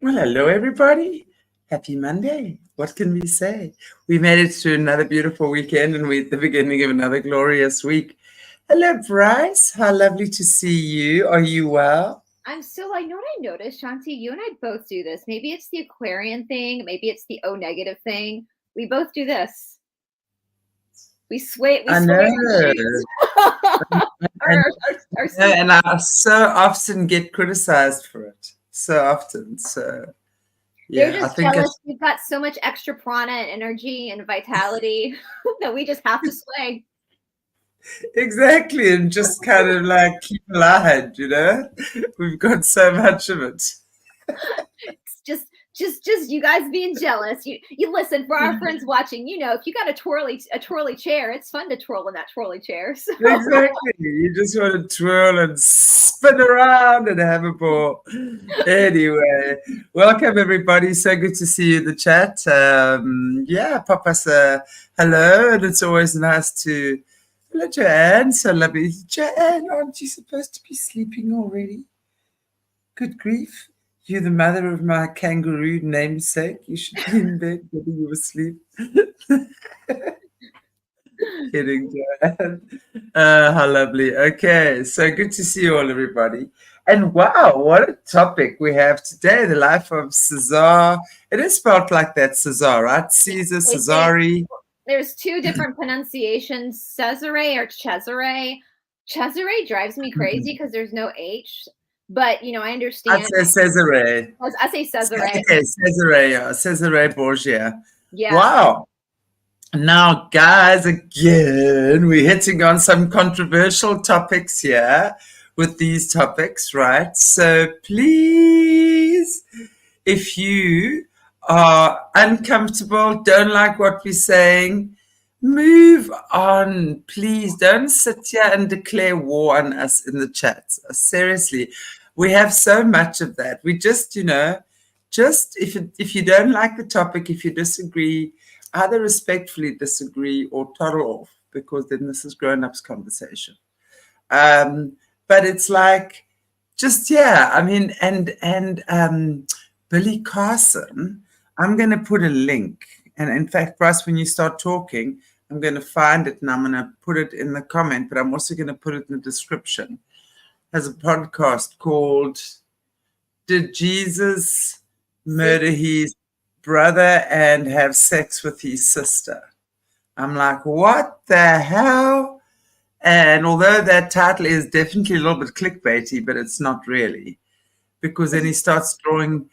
Well, hello, everybody. Happy Monday. What can we say? We made it through another beautiful weekend and we're at the beginning of another glorious week. Hello, Brice. How lovely to see you. Are you well? I know what I noticed, Shanti. You and I both do this. Maybe it's the Aquarian thing. Maybe it's the O negative thing. We both do this. We sway. We I sway know. our shoes. And, our and I so often get criticized for it. So often. So, They're yeah, I just think jealous. We've got so much extra prana and energy and vitality that we just have to sway. exactly. And just kind of like keep alive, We've got so much of it. It's just you guys being jealous. You listen, for our friends watching, if you got a twirly chair, it's fun to twirl in that twirly chair. So. Exactly. You just want to twirl and spin around and have a ball. Anyway, welcome everybody. So good to see you in the chat. Pop us a hello, and it's always nice to. Hello, Joanne. So lovely. Joanne, aren't you supposed to be sleeping already? Good grief. You're the mother of my kangaroo namesake. You should be in bed getting you asleep. Kidding, Joanne. How lovely. Okay, so good to see you all, everybody. And wow, what a topic we have today. The life of Cesar. It is spelled like that, Cesar, right? Cesar, Cesare. There's two different pronunciations, Cesare or Cesare. Cesare drives me crazy because there's no H. But, I understand. I say Cesare. I say Cesare. Okay, Cesare, Cesare Borgia. Yeah. Wow. Now, guys, again, we're hitting on some controversial topics here with these topics, right? So please, if you are uncomfortable, don't like what we're saying, move on. Please don't sit here and declare war on us in the chat. Seriously, we have so much of that. We just, just if you don't like the topic, if you disagree, either respectfully disagree or toddle off, because then this is grown-ups conversation. But it's like, just, I mean, and Billy Carson, I'm going to put a link. And in fact, Brice, when you start talking, I'm going to find it and I'm going to put it in the comment, but I'm also going to put it in the description. There's a podcast called Did Jesus Murder His Brother and Have Sex with His Sister? I'm like, what the hell? And although that title is definitely a little bit clickbaity, but it's not really, because then he starts drawing,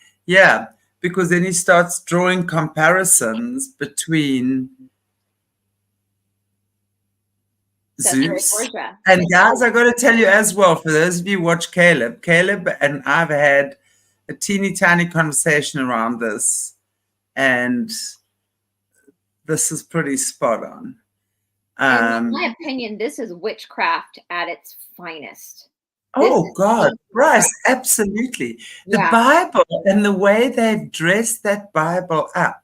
comparisons between Zeus. And guys, I got to tell you as well, for those of you who watch Caleb and I've had a teeny tiny conversation around this, and this is pretty spot on. In my opinion, this is witchcraft at its finest. Oh God, Brice, absolutely. The Bible and the way they've dressed that Bible up,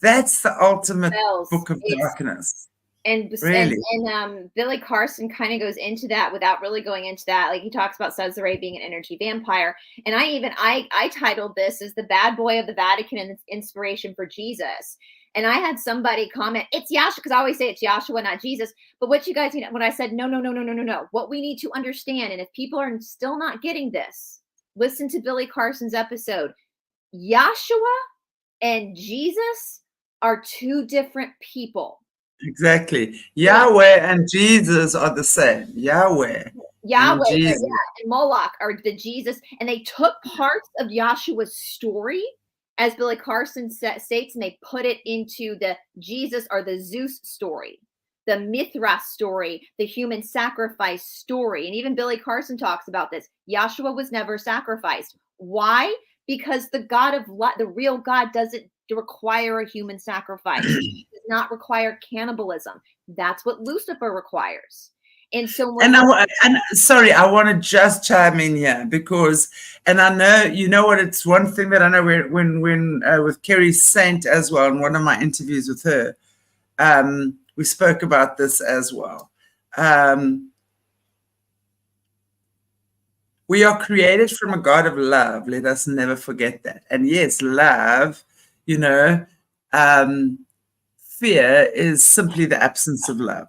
that's the ultimate book of darkness. And really? and Billy Carson kind of goes into that without really going into that. Like, he talks about Cesare being an energy vampire. And I titled this as the bad boy of the Vatican and its inspiration for Jesus. And I had somebody comment, it's Yahshua, because I always say it's Yahshua, not Jesus. But what you guys, when I said, no. What we need to understand, and if people are still not getting this, listen to Billy Carson's episode. Yahshua and Jesus are two different people. Exactly. Yahweh and Jesus are the same. Yahweh and Moloch are the Jesus. And they took parts of Yahshua's story, as Billy Carson states, and they put it into the Jesus or the Zeus story, the Mithras story, the human sacrifice story. And even Billy Carson talks about this. Yahshua was never sacrificed. Why? Because the God of the real God doesn't require a human sacrifice. It does not require cannibalism. That's what Lucifer requires. And so, sorry, I want to just chime in here because, and I know, what, it's one thing that I know when with Kerry Saint as well, in one of my interviews with her, we spoke about this as well. We are created from a God of love. Let us never forget that. And yes, love, you know, fear is simply the absence of love.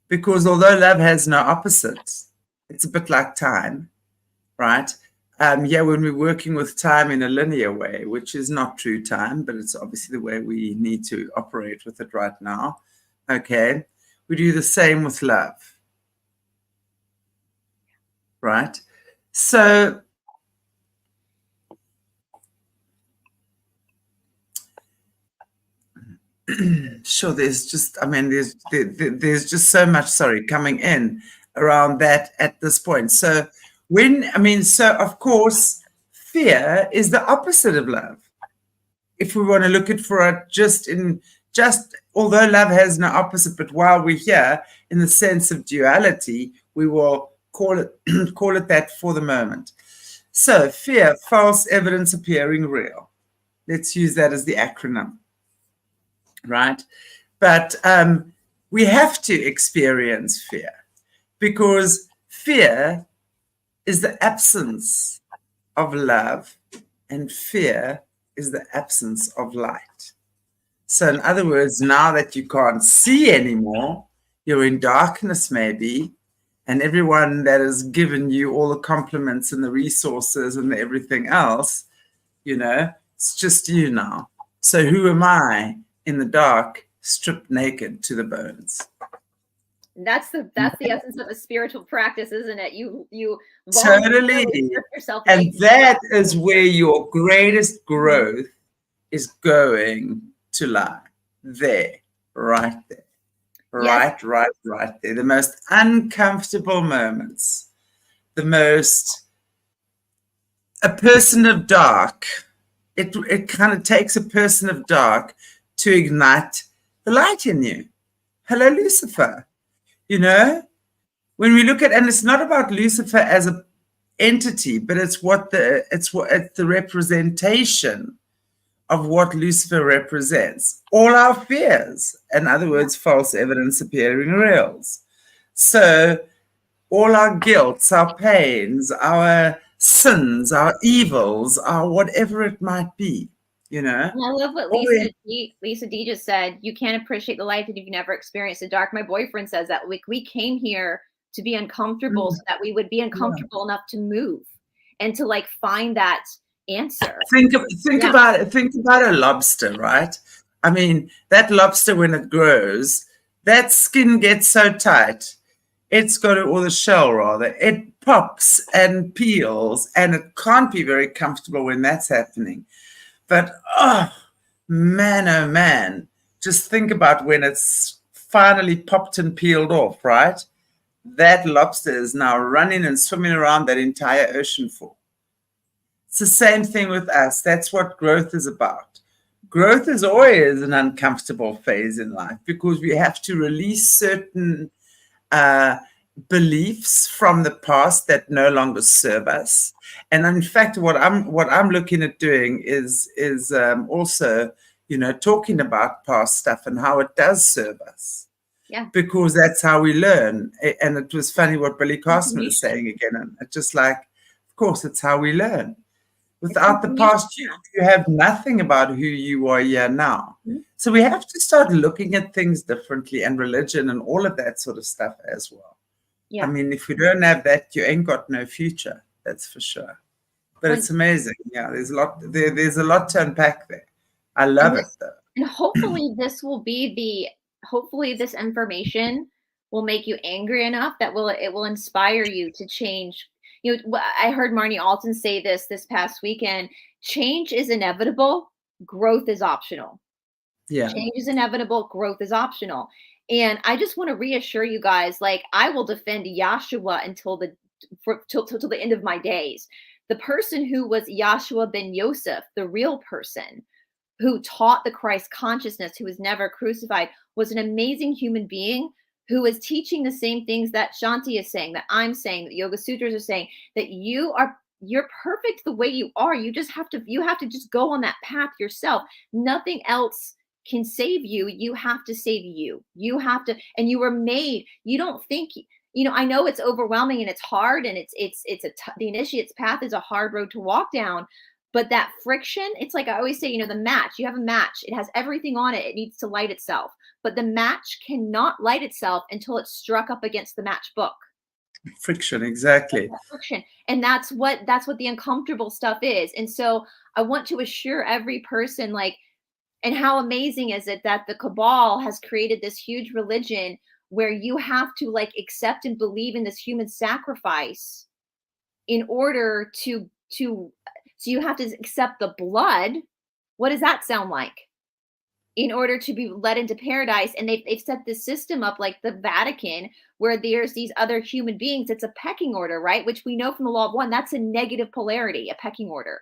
Because although love has no opposites, it's a bit like time, right? Yeah, when we're working with time in a linear way, which is not true time, but it's obviously the way we need to operate with it right now. Okay. We do the same with love. Right? So sure, there's just, I mean, there's just so much, coming in around that at this point. So so of course, fear is the opposite of love. If we want to look at for it just although love has no opposite, but while we're here in the sense of duality, we will call it call it that for the moment. So fear, false evidence appearing real. Let's use that as the acronym, right? But we have to experience fear because fear is the absence of love and fear is the absence of light. So in other words, now that you can't see anymore, you're in darkness maybe, and everyone that has given you all the compliments and the resources and everything else, it's just you now. So who am I in the dark, stripped naked to the bones? That's the essence of a spiritual practice, isn't it? You totally strip yourself and naked. that is where your greatest growth is going to lie. There, right there. Yes. Right there. The most uncomfortable moments. A person of dark. It kind of takes a person of dark to ignite the light in you. Hello, Lucifer. When we look at, and it's not about Lucifer as an entity, but it's the representation of what Lucifer represents. All our fears, in other words, false evidence appearing real. So all our guilts, our pains, our sins, our evils, our whatever it might be, And I love what Lisa D just said. You can't appreciate the light if you've never experienced the dark. My boyfriend says that we came here to be uncomfortable so that we would be uncomfortable enough to move and to find that answer. Think about it. Think about a lobster, right? I mean, that lobster, when it grows, that skin gets so tight. It's got all the shell, rather. It pops and peels, and it can't be very comfortable when that's happening. But, oh man, just think about when it's finally popped and peeled off, right? That lobster is now running and swimming around that entire ocean for. It's the same thing with us. That's what growth is about. Growth is always an uncomfortable phase in life because we have to release certain beliefs from the past that no longer serve us. And in fact, what I'm looking at doing is also, talking about past stuff and how it does serve us. Yeah. Because that's how we learn. And it was funny what Billy Carson was saying again. And it's just like, of course, it's how we learn. Without the past, you have nothing about who you are here now. Mm-hmm. So we have to start looking at things differently, and religion and all of that sort of stuff as well. Yeah. I mean, if we don't have that, you ain't got no future. That's for sure. But it's amazing. Yeah, there's a lot to unpack there. I love it though. And hopefully hopefully this information will make you angry enough that it will inspire you to change. I heard Marnie Alton say this past weekend. Change is inevitable. Growth is optional. Yeah. Change is inevitable. Growth is optional. And I just want to reassure you guys, I will defend Yahshua until the end of my days. The person who was Yahshua ben Yosef, the real person who taught the Christ consciousness, who was never crucified, was an amazing human being who is teaching the same things that Shanti is saying, that I'm saying, that Yoga Sutras are saying, that you're perfect the way you are. You have to just go on that path yourself. Nothing else can save you. You have to save you. You have to, and you were made. You don't think, I know it's overwhelming and it's hard, and the initiate's path is a hard road to walk down. But that friction, it's like I always say, the match, you have a match, it has everything on it. It needs to light itself, but the match cannot light itself until it's struck up against the matchbook. Friction, exactly. Friction. And that's what the uncomfortable stuff is. And so I want to assure every person, and how amazing is it that the cabal has created this huge religion where you have to accept and believe in this human sacrifice in order to so you have to accept the blood. What does that sound like? In order to be led into paradise. And they've set this system up like the Vatican, where there's these other human beings. It's a pecking order, right? Which we know from the law of one, that's a negative polarity, a pecking order.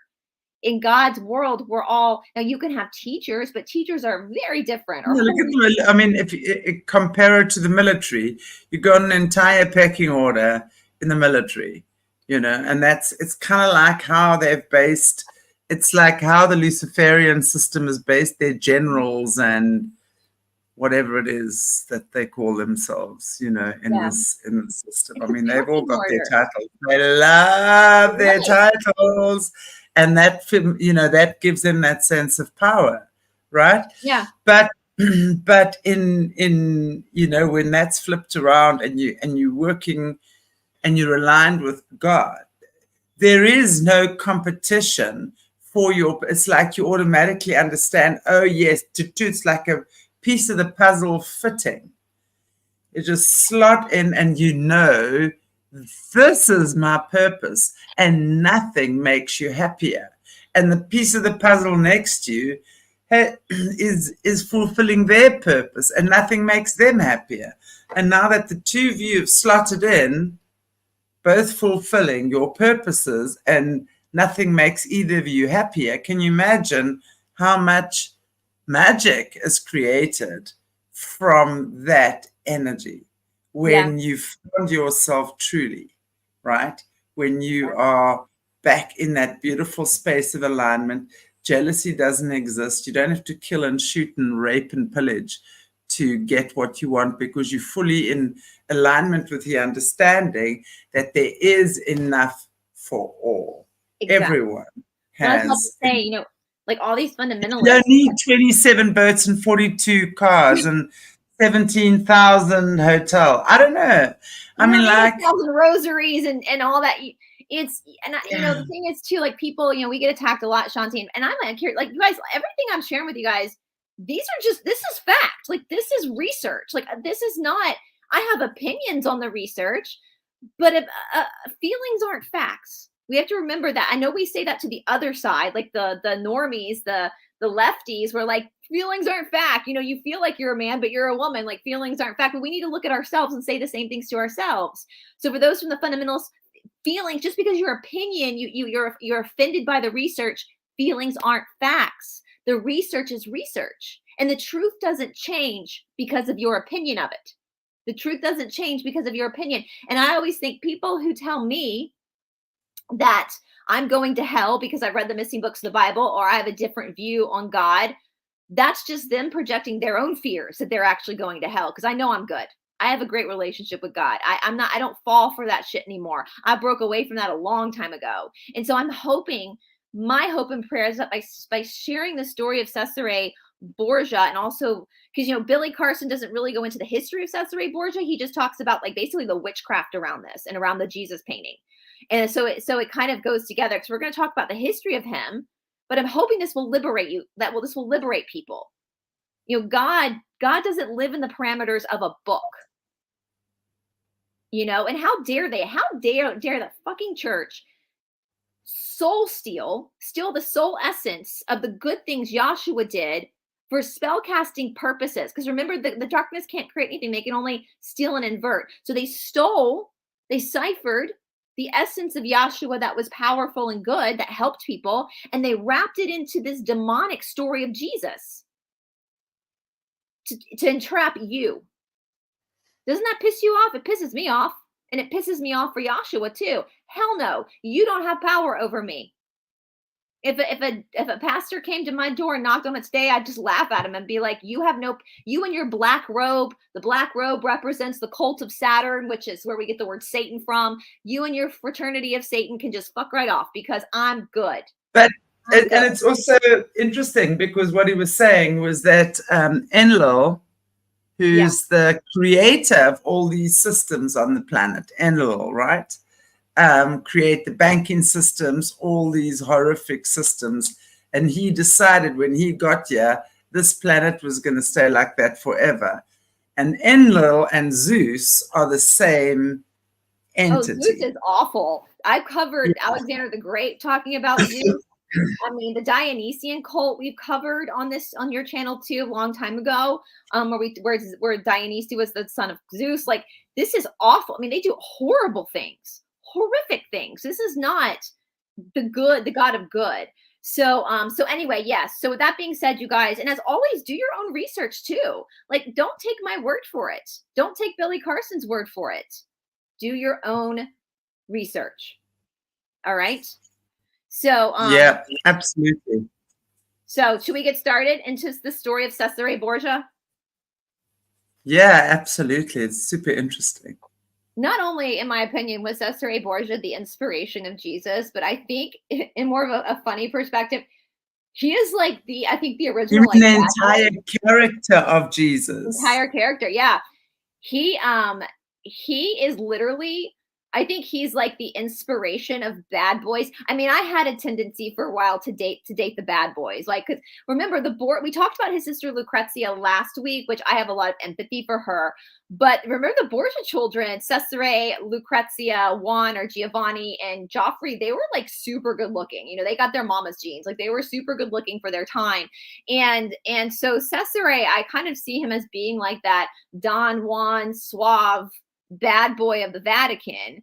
In God's world, we're all, now you can have teachers, but teachers are very different. Look at if you compare it to the military, you got an entire pecking order in the military, and it's kind of like how they've based, it's like how the Luciferian system is based their generals and whatever it is that they call themselves, in this system. I mean, they've all got their titles. They love their titles. And that, that gives them that sense of power, right? Yeah. But in when that's flipped around and you're working and you're aligned with God, there is no competition for it's like you automatically understand, oh yes, it's like a piece of the puzzle fitting. You just slot in and this is my purpose, and nothing makes you happier. And the piece of the puzzle next to you is fulfilling their purpose, and nothing makes them happier. And now that the two of you have slotted in, both fulfilling your purposes, and nothing makes either of you happier, can you imagine how much magic is created from that energy? When you've found yourself truly, right? When you are back in that beautiful space of alignment, jealousy doesn't exist. You don't have to kill and shoot and rape and pillage to get what you want, because you're fully in alignment with the understanding that there is enough for all. Exactly. Everyone has. I was about to say, like all these fundamentalists. You don't need 27 boats and 42 cars and 17,000 hotel. I don't know. I mean, 1,000 rosaries and all that. The thing is too, like people, we get attacked a lot, Shanti, and I'm like, curious, you guys, everything I'm sharing with you guys, this is fact. Like, this is research. Like, this is not, I have opinions on the research, but if, feelings aren't facts. We have to remember that. I know we say that to the other side, like the normies, the lefties, were like, feelings aren't fact. You feel like you're a man, but you're a woman. Like, feelings aren't fact. But we need to look at ourselves and say the same things to ourselves. So for those from the fundamentals, feelings, just because your opinion, you're offended by the research, feelings aren't facts. The research is research, and the truth doesn't change because of your opinion of it. The truth doesn't change because of your opinion. And I always think people who tell me that I'm going to hell because I read the missing books of the Bible, or I have a different view on God, that's just them projecting their own fears that they're actually going to hell. Because I know I'm good. I have a great relationship with God. I don't fall for that shit anymore. I broke away from that a long time ago. And so I'm hoping, my hope and prayer is that by sharing the story of Cesare Borgia, and also because Billy Carson doesn't really go into the history of Cesare Borgia. He just talks about basically the witchcraft around this and around the Jesus painting. And so it kind of goes together, because we're going to talk about the history of him, but I'm hoping this will liberate you, this will liberate people. God doesn't live in the parameters of a book, and how dare the fucking church steal the soul essence of the good things Yahshua did for spellcasting purposes. Because remember, the darkness can't create anything. They can only steal and invert. So they ciphered the essence of Yahshua that was powerful and good, that helped people, and they wrapped it into this demonic story of Jesus to entrap you. Doesn't that piss you off? It pisses me off. And it pisses me off for Yahshua too. Hell no, you don't have power over me. If a pastor came to my door and knocked on it today, I'd just laugh at him and be like, you and your black robe, the black robe represents the cult of Saturn, which is where we get the word Satan from. You and your fraternity of Satan can just fuck right off because I'm good. But and it's also interesting because what he was saying was that Enlil, who's the creator of all these systems on the planet, Enlil, right? Create the banking systems, all these horrific systems. And he decided when he got here, this planet was going to stay like that forever. And Enlil and Zeus are the same entity. Oh, Zeus is awful. I covered Alexander the Great talking about Zeus. I mean, the Dionysian cult we've covered on your channel too a long time ago, where Dionysus was the son of Zeus. Like, this is awful. I mean, they do horrible things. Horrific things. This is not the God of good. So anyway, yes. So with that being said, you guys, and as always, do your own research too. Like, don't take my word for it. Don't take Billy Carson's word for it. Do your own research. All right. So yeah, absolutely. So should we get started into the story of Cesare Borgia? Yeah, absolutely. It's super interesting. Not only, in my opinion, was Cesare Borgia the inspiration of Jesus, but I think in more of a funny perspective, he is like the original, like, the entire character of Jesus. Entire character, yeah. He is literally, I think he's like the inspiration of bad boys. I mean, I had a tendency for a while to date the bad boys. Like, because remember we talked about his sister Lucrezia last week, which I have a lot of empathy for her. But remember the Borgia children, Cesare, Lucrezia, Juan or Giovanni, and Joffrey, they were like super good looking. You know, they got their mama's genes. Like, they were super good looking for their time. And so Cesare, I kind of see him as being like that Don Juan suave bad boy of the Vatican,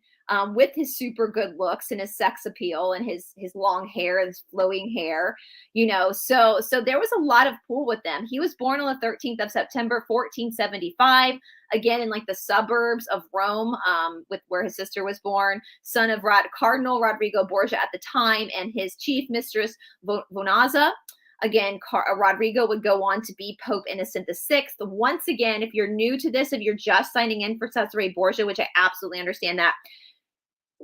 with his super good looks and his sex appeal and his long hair, his flowing hair, you know. So there was a lot of pull with them. He was born on the 13th of September, 1475, again in like the suburbs of Rome, with where his sister was born, son of Cardinal Rodrigo Borgia at the time and his chief mistress Vonazza. Again, Rodrigo would go on to be Pope Innocent VI. Once again, if you're new to this, if you're just signing in for Cesare Borgia, which I absolutely understand that,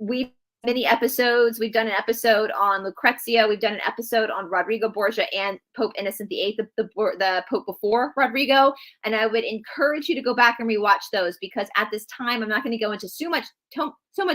we've many episodes. We've done an episode on Lucrezia. We've done an episode on Rodrigo Borgia and Pope Innocent VIII, the Pope before Rodrigo. And I would encourage you to go back and rewatch those, because at this time, I'm not going to go into so much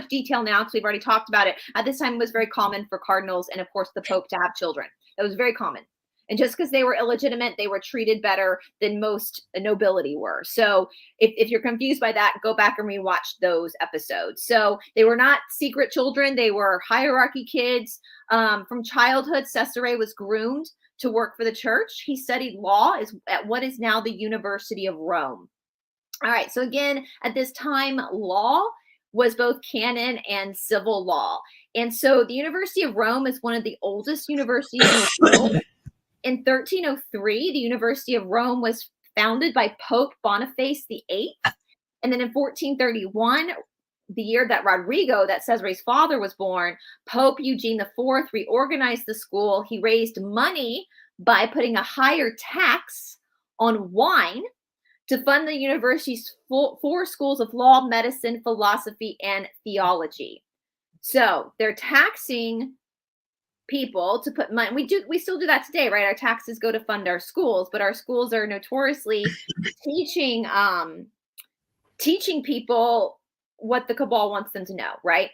detail now because we've already talked about it. At this time, it was very common for cardinals and, of course, the Pope to have children. That was very common. And just because they were illegitimate, they were treated better than most nobility were. So if you're confused by that, go back and rewatch those episodes. So they were not secret children. They were hierarchy kids. From childhood, Cesare was groomed to work for the church. He studied law at what is now the University of Rome. All right. So again, at this time, law was both canon and civil law. And so the University of Rome is one of the oldest universities in the world. In 1303, the University of Rome was founded by Pope Boniface VIII. And then in 1431, the year that Rodrigo, that Cesare's father, was born, Pope Eugene IV reorganized the school. He raised money by putting a higher tax on wine to fund the university's 4 schools of law, medicine, philosophy, and theology. So they're taxing people to put money. We still do that today, right? Our taxes go to fund our schools, but our schools are notoriously teaching people what the cabal wants them to know, right?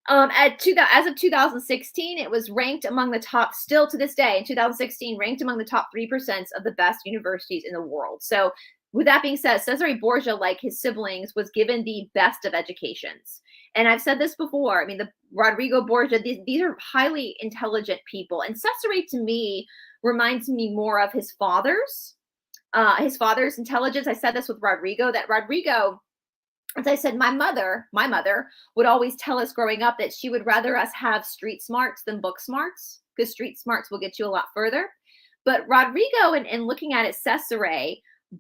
As of 2016, it was ranked among the top, still to this day in 2016, ranked among the top 3% of the best universities in the world. So with that being said, Cesare Borgia, like his siblings, was given the best of educations. And I've said this before. I mean, the Rodrigo Borgia, these are highly intelligent people. And Cesare, to me, reminds me more of his father's intelligence. I said this with Rodrigo, that Rodrigo, as I said, my mother would always tell us growing up that she would rather us have street smarts than book smarts, because street smarts will get you a lot further. But Rodrigo, and looking at it, Cesare,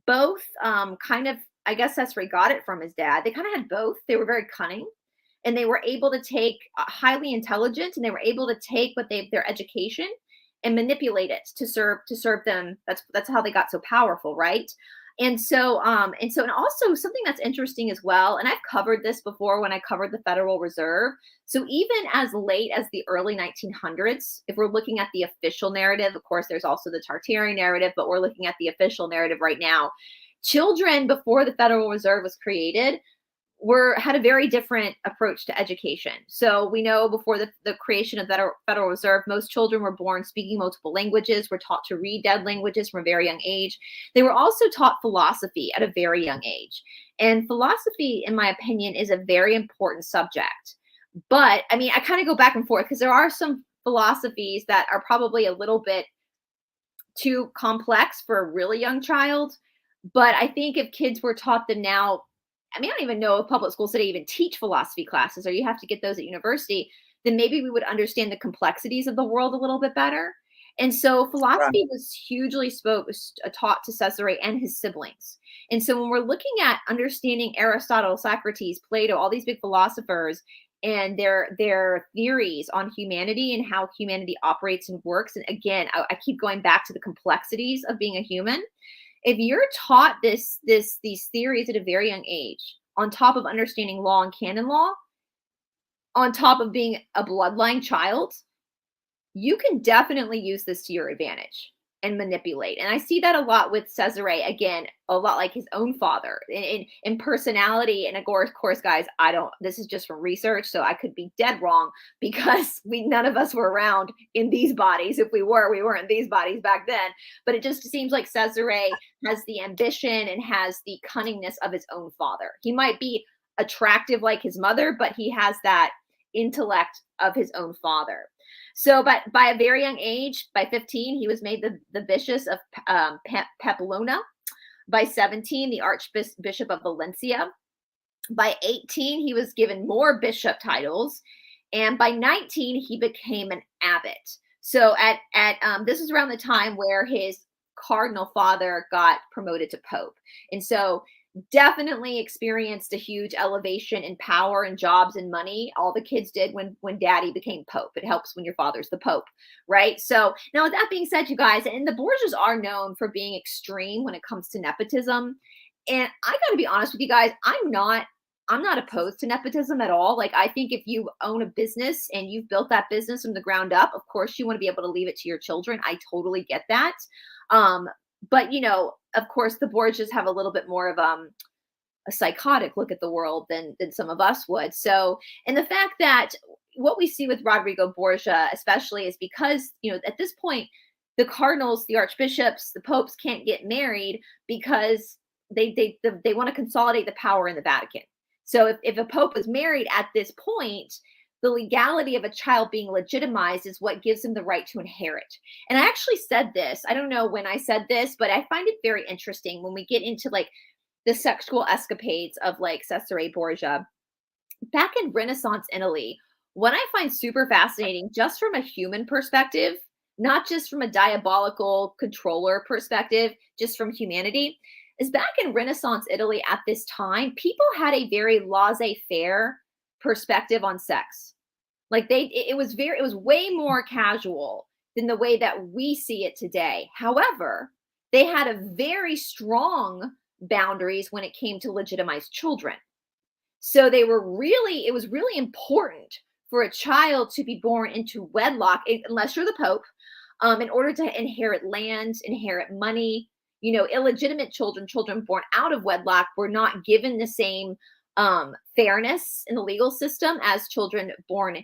both kind of, I guess Cesare got it from his dad. They kind of had both. They were very cunning. and they were able to take highly intelligent, and they were able to take their education and manipulate it to serve them. That's how they got so powerful, right? And also something that's interesting as well, and I've covered this before when I covered the Federal Reserve. So even as late as the early 1900s, if we're looking at the official narrative, of course, there's also the Tartarian narrative, but we're looking at the official narrative right now. Children before the Federal Reserve was created had a very different approach to education. So we know before the creation of the Federal Reserve, most children were born speaking multiple languages, were taught to read dead languages from a very young age. They were also taught philosophy at a very young age. And philosophy, in my opinion, is a very important subject. But I mean, I kind of go back and forth because there are some philosophies that are probably a little bit too complex for a really young child. But I think if kids were taught them now, I mean, I don't even know if public schools today even teach philosophy classes, or you have to get those at university, then maybe we would understand the complexities of the world a little bit better. And so philosophy was hugely taught to Cesare and his siblings. And so when we're looking at understanding Aristotle, Socrates, Plato, all these big philosophers and their theories on humanity and how humanity operates and works, and again, I keep going back to the complexities of being a human. If you're taught these theories at a very young age, on top of understanding law and canon law, on top of being a bloodline child, you can definitely use this to your advantage and manipulate. And I see that a lot with Cesare, again, a lot like his own father in personality. And of course, guys, this is just from research, so I could be dead wrong because none of us were around in these bodies. If we weren't in these bodies back then. But it just seems like Cesare has the ambition and has the cunningness of his own father. He might be attractive like his mother, but he has that intellect of his own father. So, but by a very young age, by 15, he was made the bishop of Pamplona. By 17, the Archbishop of Valencia. By 18, he was given more bishop titles. And by 19, he became an abbot. So this is around the time where his cardinal father got promoted to pope. And so definitely experienced a huge elevation in power and jobs and money. All the kids did when daddy became pope. It helps when your father's the pope, right? So now with that being said, you guys, and the Borgias are known for being extreme when it comes to nepotism. And I got to be honest with you guys, I'm not opposed to nepotism at all. Like, I think if you own a business and you've built that business from the ground up, of course you want to be able to leave it to your children. I totally get that. But, you know, of course, the Borgias have a little bit more of a psychotic look at the world than some of us would. So, and the fact that what we see with Rodrigo Borgia, especially, is because, you know, at this point, the cardinals, the archbishops, the popes can't get married because they want to consolidate the power in the Vatican. So if a pope is married at this point, the legality of a child being legitimized is what gives them the right to inherit. And I actually said this, I don't know when I said this, but I find it very interesting when we get into like the sexual escapades of like Cesare Borgia. Back in Renaissance Italy, what I find super fascinating, just from a human perspective, not just from a diabolical controller perspective, just from humanity, is back in Renaissance Italy at this time, people had a very laissez-faire perspective on sex. Like it was way more casual than the way that we see it today. However, they had a very strong boundaries when it came to legitimize children. So it was really important for a child to be born into wedlock, unless you're the Pope, in order to inherit land, inherit money. You know, illegitimate children born out of wedlock were not given the same fairness in the legal system as children born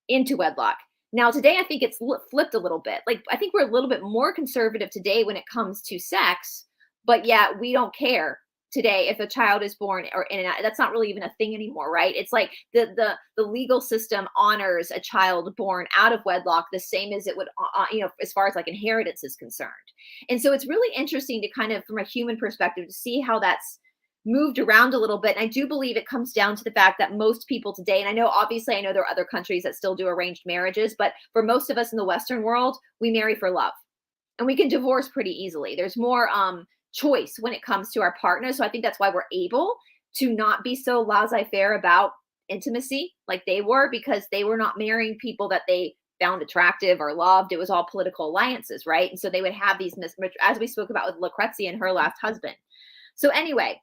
into wedlock. Now, today, I think it's flipped a little bit. Like, I think we're a little bit more conservative today when it comes to sex, but yet we don't care today if a child is born or in and out. That's not really even a thing anymore, right? It's like the legal system honors a child born out of wedlock the same as it would, as far as like inheritance is concerned. And so it's really interesting to kind of, from a human perspective, to see how that's moved around a little bit. And I do believe it comes down to the fact that most people today, and I know there are other countries that still do arranged marriages, but for most of us in the Western world, we marry for love. And we can divorce pretty easily. There's more choice when it comes to our partner. So I think that's why we're able to not be so laissez-faire about intimacy like they were, because they were not marrying people that they found attractive or loved. It was all political alliances, right? And so they would have these, as we spoke about with Lucrezia and her last husband. So anyway,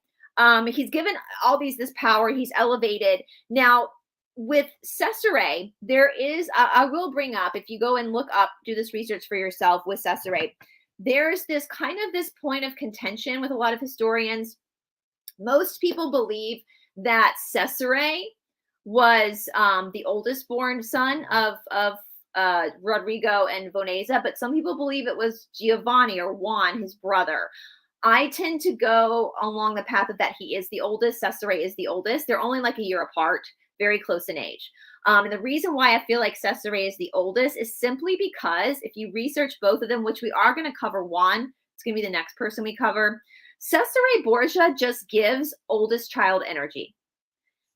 he's given all this power. He's elevated. Now, with Cesare, there is, I will bring up, if you go and look up, do this research for yourself with Cesare, there's this kind of this point of contention with a lot of historians. Most people believe that Cesare was the oldest born son of Rodrigo and Vonesa, but some people believe it was Giovanni or Juan, his brother. I tend to go along the path of that he is the oldest. Cesare is the oldest. They're only like a year apart, very close in age. And the reason why I feel like Cesare is the oldest is simply because if you research both of them, which we are going to cover Juan, it's going to be the next person we cover. Cesare Borgia just gives oldest child energy.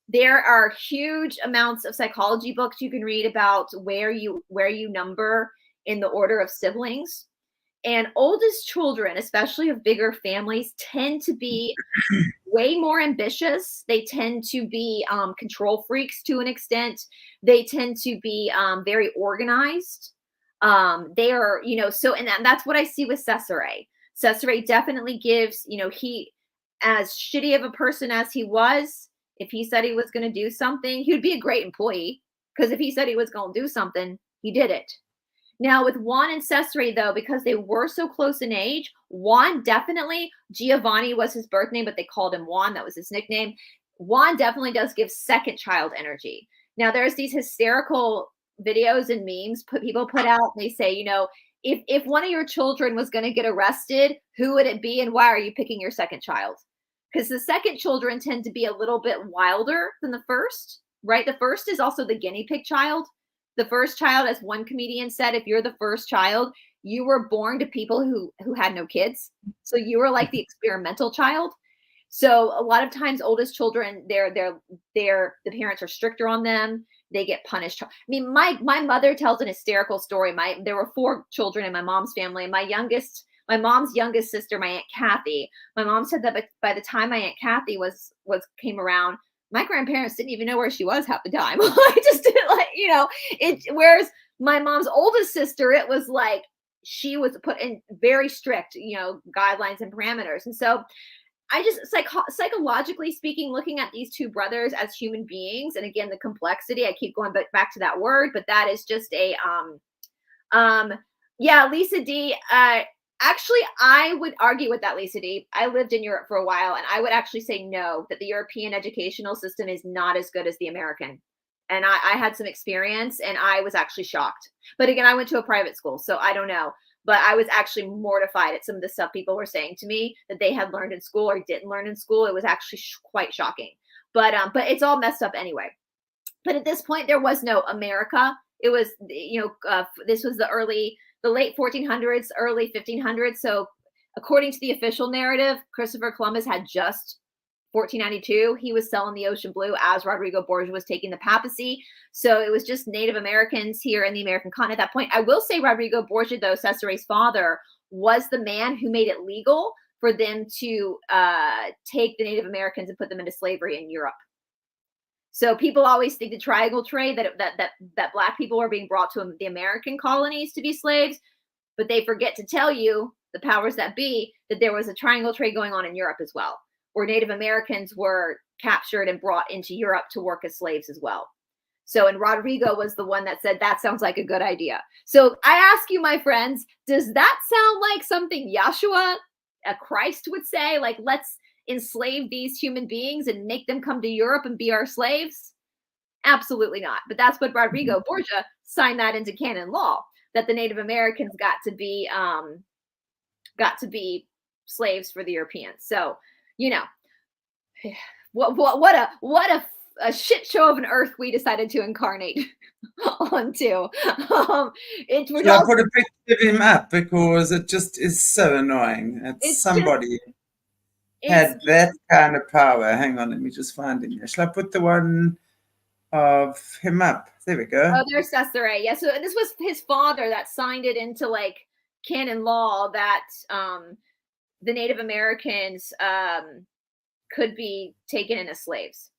There are huge amounts of psychology books you can read about where you number in the order of siblings. And oldest children, especially of bigger families, tend to be way more ambitious. They tend to be control freaks to an extent. They tend to be very organized. They are, so, and that's what I see with Cesare. Cesare definitely gives, he, as shitty of a person as he was, if he said he was going to do something, he would be a great employee, because if he said he was going to do something, he did it. Now with Juan and Cesare, though, because they were so close in age, Juan definitely, Giovanni was his birth name, but they called him Juan. That was his nickname. Juan definitely does give second child energy. Now there's these hysterical videos and memes people put out. They say, if one of your children was going to get arrested, who would it be and why are you picking your second child? Because the second children tend to be a little bit wilder than the first, right? The first is also the guinea pig child. The first child, as one comedian said, if you're the first child, you were born to people who had no kids. So you were like the experimental child. So a lot of times oldest children, the parents are stricter on them. They get punished. I mean, my mother tells an hysterical story. There were 4 children in my mom's family. My mom's youngest sister, my Aunt Kathy, my mom said that by the time my Aunt Kathy came around, my grandparents didn't even know where she was half the time. I just didn't whereas my mom's oldest sister, it was like she was put in very strict, guidelines and parameters. And so I just psychologically speaking, looking at these 2 brothers as human beings, and again, the complexity, I keep going back to that word, but that is just a, Lisa D, actually, I would argue with that, Lisa D. I lived in Europe for a while, and I would actually say no, that the European educational system is not as good as the American. And I had some experience, and I was actually shocked. But again, I went to a private school, so I don't know. But I was actually mortified at some of the stuff people were saying to me that they had learned in school or didn't learn in school. It was actually quite shocking. But it's all messed up anyway. But at this point, there was no America. It was, this was the late 1400s, early 1500s. So according to the official narrative, Christopher Columbus had just 1492. He was selling the ocean blue as Rodrigo Borgia was taking the papacy. So it was just Native Americans here in the American continent at that point. I will say Rodrigo Borgia, though, Cesare's father, was the man who made it legal for them to take the Native Americans and put them into slavery in Europe. So people always think the triangle trade that Black people were being brought to the American colonies to be slaves, but they forget to tell you, the powers that be, that there was a triangle trade going on in Europe as well, where Native Americans were captured and brought into Europe to work as slaves as well. So, and Rodrigo was the one that said, that sounds like a good idea. So I ask you, my friends, does that sound like something Yahshua, a Christ, would say? Like, let's enslave these human beings and make them come to Europe and be our slaves? Absolutely not. But that's what Rodrigo Borgia signed that into canon law, that the Native Americans got to be slaves for the Europeans. So, what a shit show of an earth we decided to incarnate onto. I put a picture of him up because it just is so annoying. It's somebody had that kind of power. Hang on, let me just find him here. Shall I put the one of him up? There we go. Oh, there's Cesare. Yeah, so this was his father that signed it into like canon law that the Native Americans could be taken in as slaves.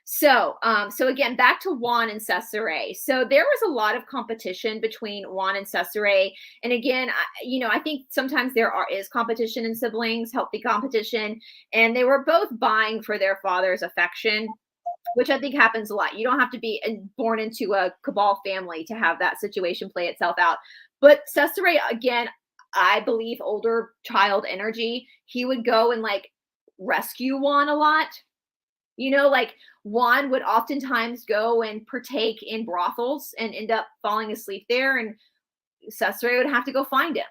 So, so again, back to Juan and Cesare. So there was a lot of competition between Juan and Cesare. And again, I think sometimes is competition in siblings, healthy competition. And they were both vying for their father's affection, which I think happens a lot. You don't have to be born into a cabal family to have that situation play itself out. But Cesare, again, I believe older child energy, he would go and like rescue Juan a lot. Like Juan would oftentimes go and partake in brothels and end up falling asleep there. And Cesare would have to go find him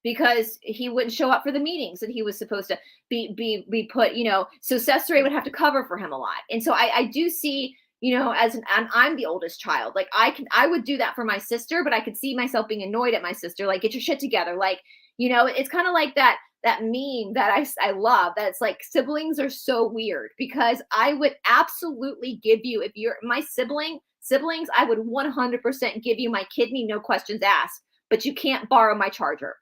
because he wouldn't show up for the meetings that he was supposed to be put, so Cesare would have to cover for him a lot. And so I do see, I'm the oldest child. Like I would do that for my sister, but I could see myself being annoyed at my sister. Like, get your shit together. Like, it's kind of like that meme that I love, that's like, siblings are so weird, because I would absolutely give you, if you're my siblings, I would 100% give you my kidney, no questions asked, but you can't borrow my charger.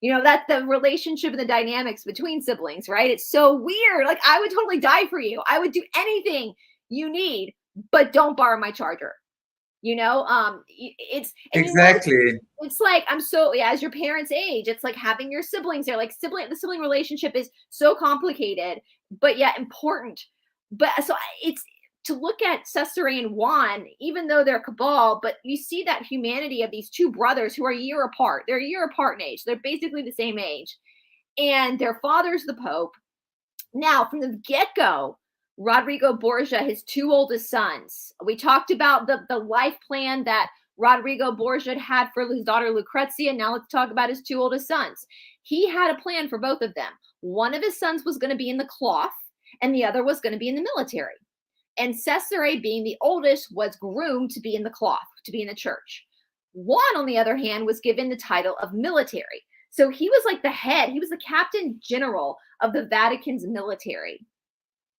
That's the relationship and the dynamics between siblings, right? It's so weird. Like, I would totally die for you. I would do anything you need, but don't borrow my charger. It's exactly. It's like, as your parents age, it's like having your siblings there. Like the sibling relationship is so complicated, but yet important. But so it's to look at Cesare and Juan, even though they're cabal, but you see that humanity of these two brothers who are a year apart. They're a year apart in age. They're basically the same age, and their father's the Pope. Now, from the get-go, Rodrigo Borgia, his two oldest sons. We talked about the life plan that Rodrigo Borgia had for his daughter Lucrezia. Now let's talk about his two oldest sons. He had a plan for both of them. One of his sons was going to be in the cloth, and the other was going to be in the military. And Cesare, being the oldest, was groomed to be in the cloth, to be in the church. Juan, on the other hand, was given the title of military. So he was like the head. He was the captain general of the Vatican's military.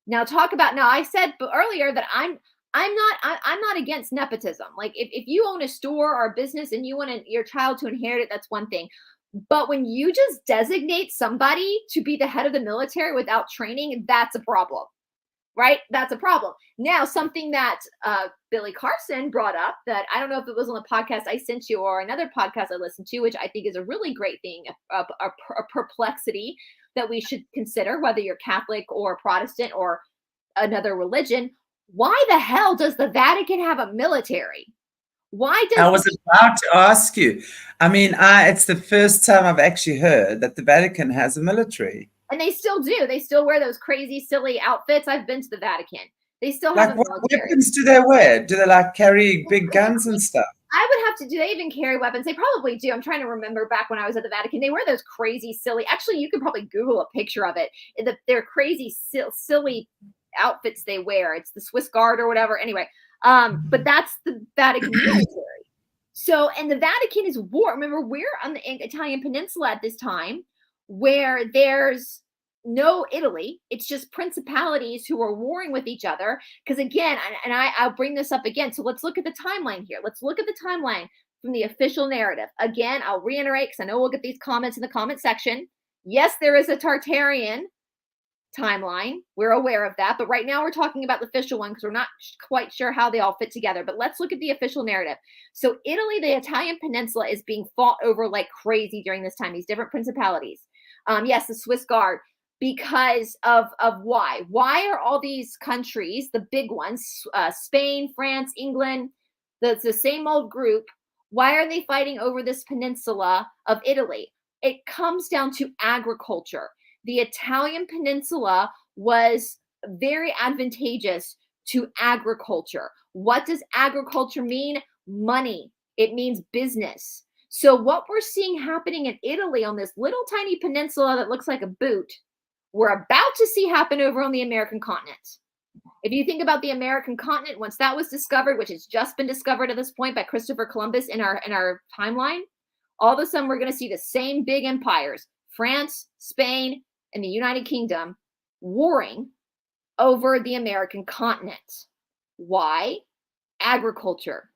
Now I said earlier that I'm not against nepotism. Like if you own a store or a business and you want your child to inherit it, that's one thing. But when you just designate somebody to be the head of the military without training, that's a problem, right? That's a problem. Now, something that Billy Carson brought up, that I don't know if it was on the podcast I sent you or another podcast I listened to, which I think is a really great thing, a perplexity that we should consider, whether you're Catholic or Protestant or another religion. Why the hell does the Vatican have a military? Why does I was about to ask you. I mean, it's the first time I've actually heard that the Vatican has a military. And they still do. They still wear those crazy, silly outfits. I've been to the Vatican. They still have like, what weapons do they wear? Do they like carry big guns and stuff? I would have to. Do they even carry weapons? They probably do. I'm trying to remember back when I was at the Vatican. They wear those crazy, silly. Actually, you could probably Google a picture of it. They're crazy, silly outfits they wear. It's the Swiss Guard or whatever. Anyway, but that's the Vatican military. So, and the Vatican is war. Remember, we're on the Italian peninsula at this time, where there's no Italy. It's just principalities who are warring with each other. Because again, and I'll bring this up again. So let's look at the timeline here. Let's look at the timeline from the official narrative. Again, I'll reiterate, because I know we'll get these comments in the comment section. Yes, there is a Tartarian timeline. We're aware of that. But right now we're talking about the official one because we're not quite sure how they all fit together. But let's look at the official narrative. So Italy, the Italian peninsula, is being fought over like crazy during this time, these different principalities. Yes, the Swiss Guard. Because of why? Why are all these countries, the big ones, Spain, France, England, the same old group, why are they fighting over this peninsula of Italy? It comes down to agriculture. The Italian peninsula was very advantageous to agriculture. What does agriculture mean? Money. It means business. So what we're seeing happening in Italy on this little tiny peninsula that looks like a boot, we're about to see happen over on the American continent. If you think about the American continent, once that was discovered, which has just been discovered at this point by Christopher Columbus in our timeline, all of a sudden we're going to see the same big empires, France, Spain, and the United Kingdom, warring over the American continent. Why? Agriculture,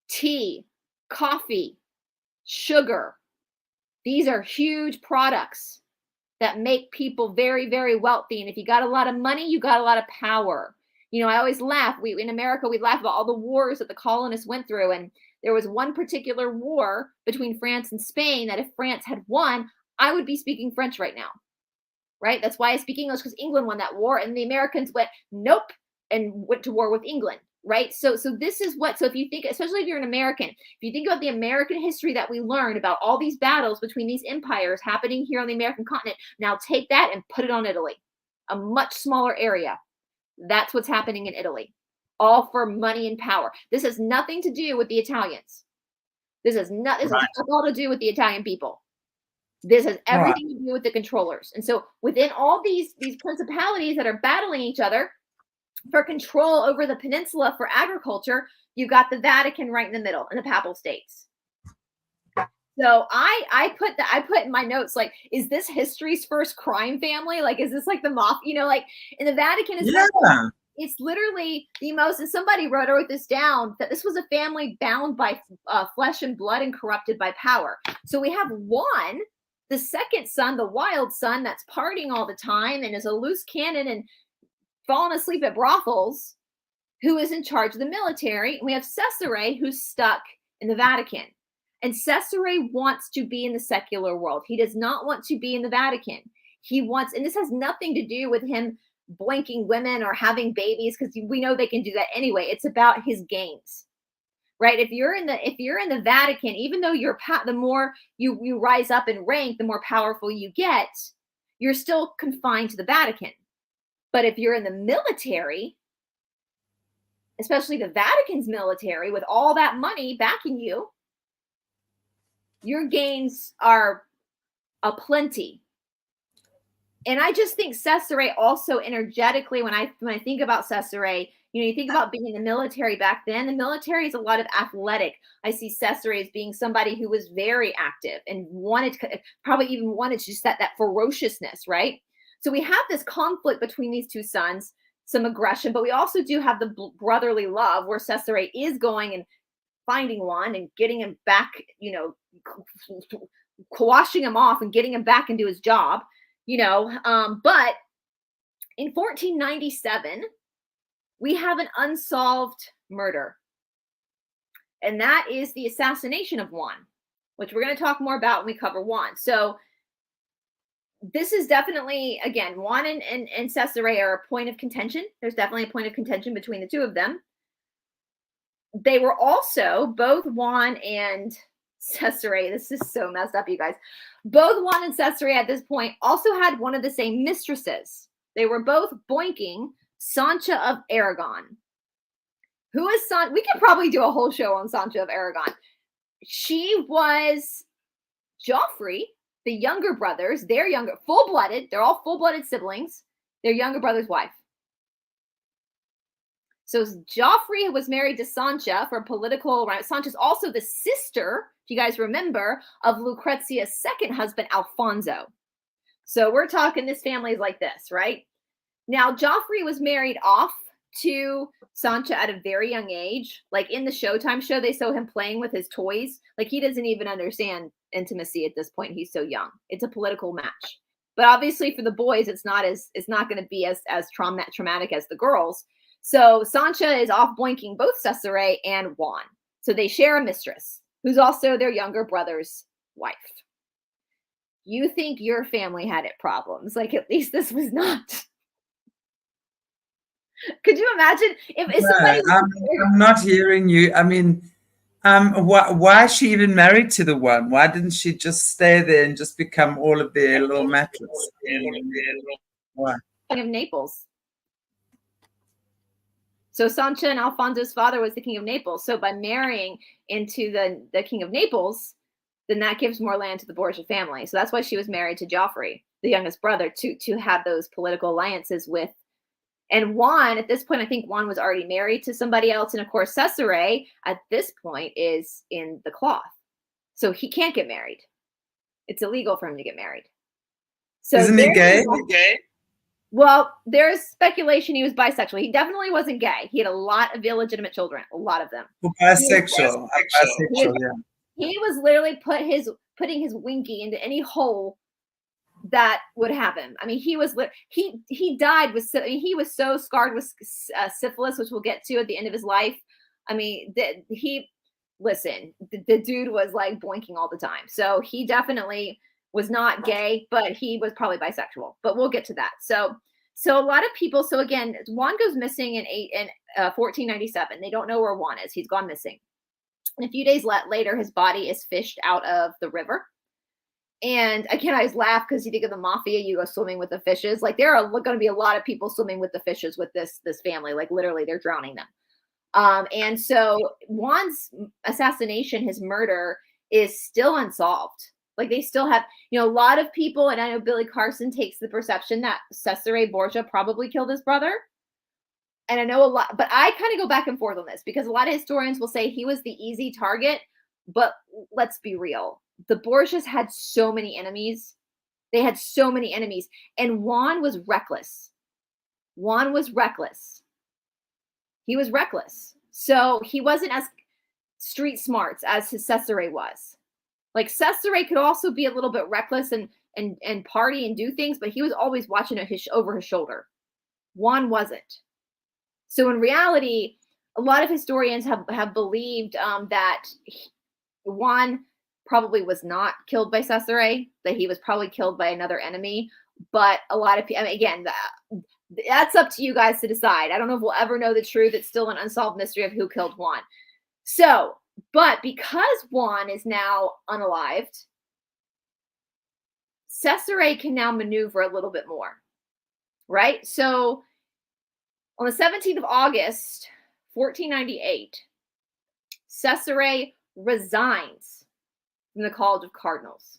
tea, coffee, sugar. These are huge products that make people very, very wealthy. And if you got a lot of money, you got a lot of power. You know, I always laugh. In America, we laugh about all the wars that the colonists went through. And there was one particular war between France and Spain that if France had won, I would be speaking French right now. Right? That's why I speak English, because England won that war. And the Americans went, nope, and went to war with England. Right? So this is what, so if you think, especially if you're an American, if you think about the American history that we learned about all these battles between these empires happening here on the American continent, now take that and put it on Italy, a much smaller area. That's what's happening in Italy, all for money and power. This has nothing to do with the Italians. This has all to do with the Italian people. This has everything to do with the controllers. And so within all these principalities that are battling each other for control over the peninsula for agriculture, you got the Vatican right in the middle, and the Papal States. So I put in my notes, like, is this history's first crime family? Like, is this like the mafia? You know, like in the Vatican, it's literally the most, and somebody wrote this down, that this was a family bound by flesh and blood and corrupted by power. So we have Juan, the second son, the wild son, that's partying all the time and is a loose cannon and falling asleep at brothels, who is in charge of the military. And we have Cesare, who's stuck in the Vatican. And Cesare wants to be in the secular world. He does not want to be in the Vatican. He wants, and this has nothing to do with him boinking women or having babies, because we know they can do that anyway. It's about his gains, right? If you're in the Vatican, even though the more you rise up in rank, the more powerful you get, you're still confined to the Vatican. But if you're in the military, especially the Vatican's military, with all that money backing you, your gains are aplenty. And I just think Cesare also energetically, when I think about Cesare, you know, you think about being in the military back then. The military is a lot of athletic. I see Cesare as being somebody who was very active and probably even wanted just that ferociousness, right? So we have this conflict between these two sons, some aggression, but we also do have the brotherly love, where Cesare is going and finding Juan and getting him back, you know, washing him off and getting him back into his job, you know. But in 1497, we have an unsolved murder. And that is the assassination of Juan, which we're going to talk more about when we cover Juan. So this is definitely, again, Juan and Cesare are a point of contention. There's definitely a point of contention between the two of them. They were also, both Juan and Cesare, this is so messed up, you guys. Both Juan and Cesare at this point also had one of the same mistresses. They were both boinking Sancha of Aragon. Who is Sancha? We could probably do a whole show on Sancha of Aragon. She was Joffrey, the younger brothers, full-blooded, they're all full-blooded siblings, their younger brother's wife. So Joffrey was married to Sancha for political, right? Sancha's also the sister, if you guys remember, of Lucrezia's second husband, Alfonso. So we're talking, this family is like this, right? Now, Joffrey was married off to Sancha at a very young age. Like in the Showtime show, they show him playing with his toys. Like he doesn't even understand intimacy at this point. He's so young. It's a political match. But obviously for the boys, it's not going to be as traumatic as the girls. So Sancha is off boinking both Cesare and Juan. So they share a mistress who's also their younger brother's wife. You think your family had it problems? Like at least this was not. Could you imagine if somebody? I'm not hearing you. I mean, why is she even married to the one? Why didn't she just stay there and just become all of their little matlets? Why? King of Naples. So Sancha and Alfonso's father was the king of Naples. So by marrying into the king of Naples, then that gives more land to the Borgia family. So that's why she was married to Joffrey, the youngest brother, to have those political alliances with. And Juan, at this point, I think Juan was already married to somebody else. And of course, Cesare at this point is in the cloth. So he can't get married. It's illegal for him to get married. So isn't he gay? Well, there's speculation he was bisexual. He definitely wasn't gay. He had a lot of illegitimate children, a lot of them. Well, bisexual. He was literally putting his winky into any hole that would have him. I mean, he was he died with, I mean, he was so scarred with syphilis, which we'll get to at the end of his life. I mean, the dude was like boinking all the time. So he definitely was not gay, but he was probably bisexual. But we'll get to that. So a lot of people. So again, Juan goes missing in 1497. They don't know where Juan is. He's gone missing. And a few days later, his body is fished out of the river. And again, I always laugh because you think of the mafia, you go swimming with the fishes. Like there are going to be a lot of people swimming with the fishes with this family. Like literally, they're drowning them. And so Juan's assassination, his murder, is still unsolved. Like they still have, a lot of people, and I know Billy Carson takes the perception that Cesare Borgia probably killed his brother. And I know a lot, but I kind of go back and forth on this because a lot of historians will say he was the easy target. But let's be real. The Borgias had so many enemies. They had so many enemies. And Juan was reckless. He was reckless. So he wasn't as street smarts as his Cesare was. Like Cesare could also be a little bit reckless and party and do things, but he was always watching over his shoulder. Juan wasn't. So in reality, a lot of historians have believed that Juan probably was not killed by Cesare, that he was probably killed by another enemy. But a lot of people, I mean, again, that's up to you guys to decide. I don't know if we'll ever know the truth. It's still an unsolved mystery of who killed Juan. So, but because Juan is now unalived, Cesare can now maneuver a little bit more, right? So on the 17th of August, 1498, Cesare resigns from the College of Cardinals.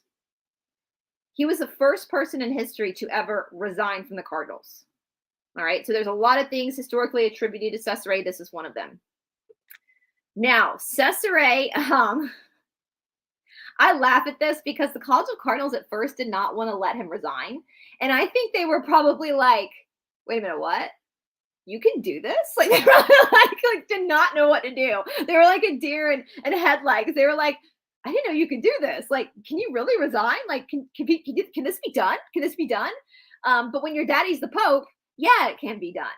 He was the first person in history to ever resign from the Cardinals. All right, so there's a lot of things historically attributed to Cesare. This is one of them. Now, Cesare, I laugh at this because the College of Cardinals at first did not want to let him resign. And I think they were probably like, wait a minute, what? You can do this? Like they were like did not know what to do. They were like a deer in headlights. They were like, I didn't know you could do this. Like, can you really resign? Like, can this be done? Can this be done? But when your daddy's the Pope, yeah, it can be done.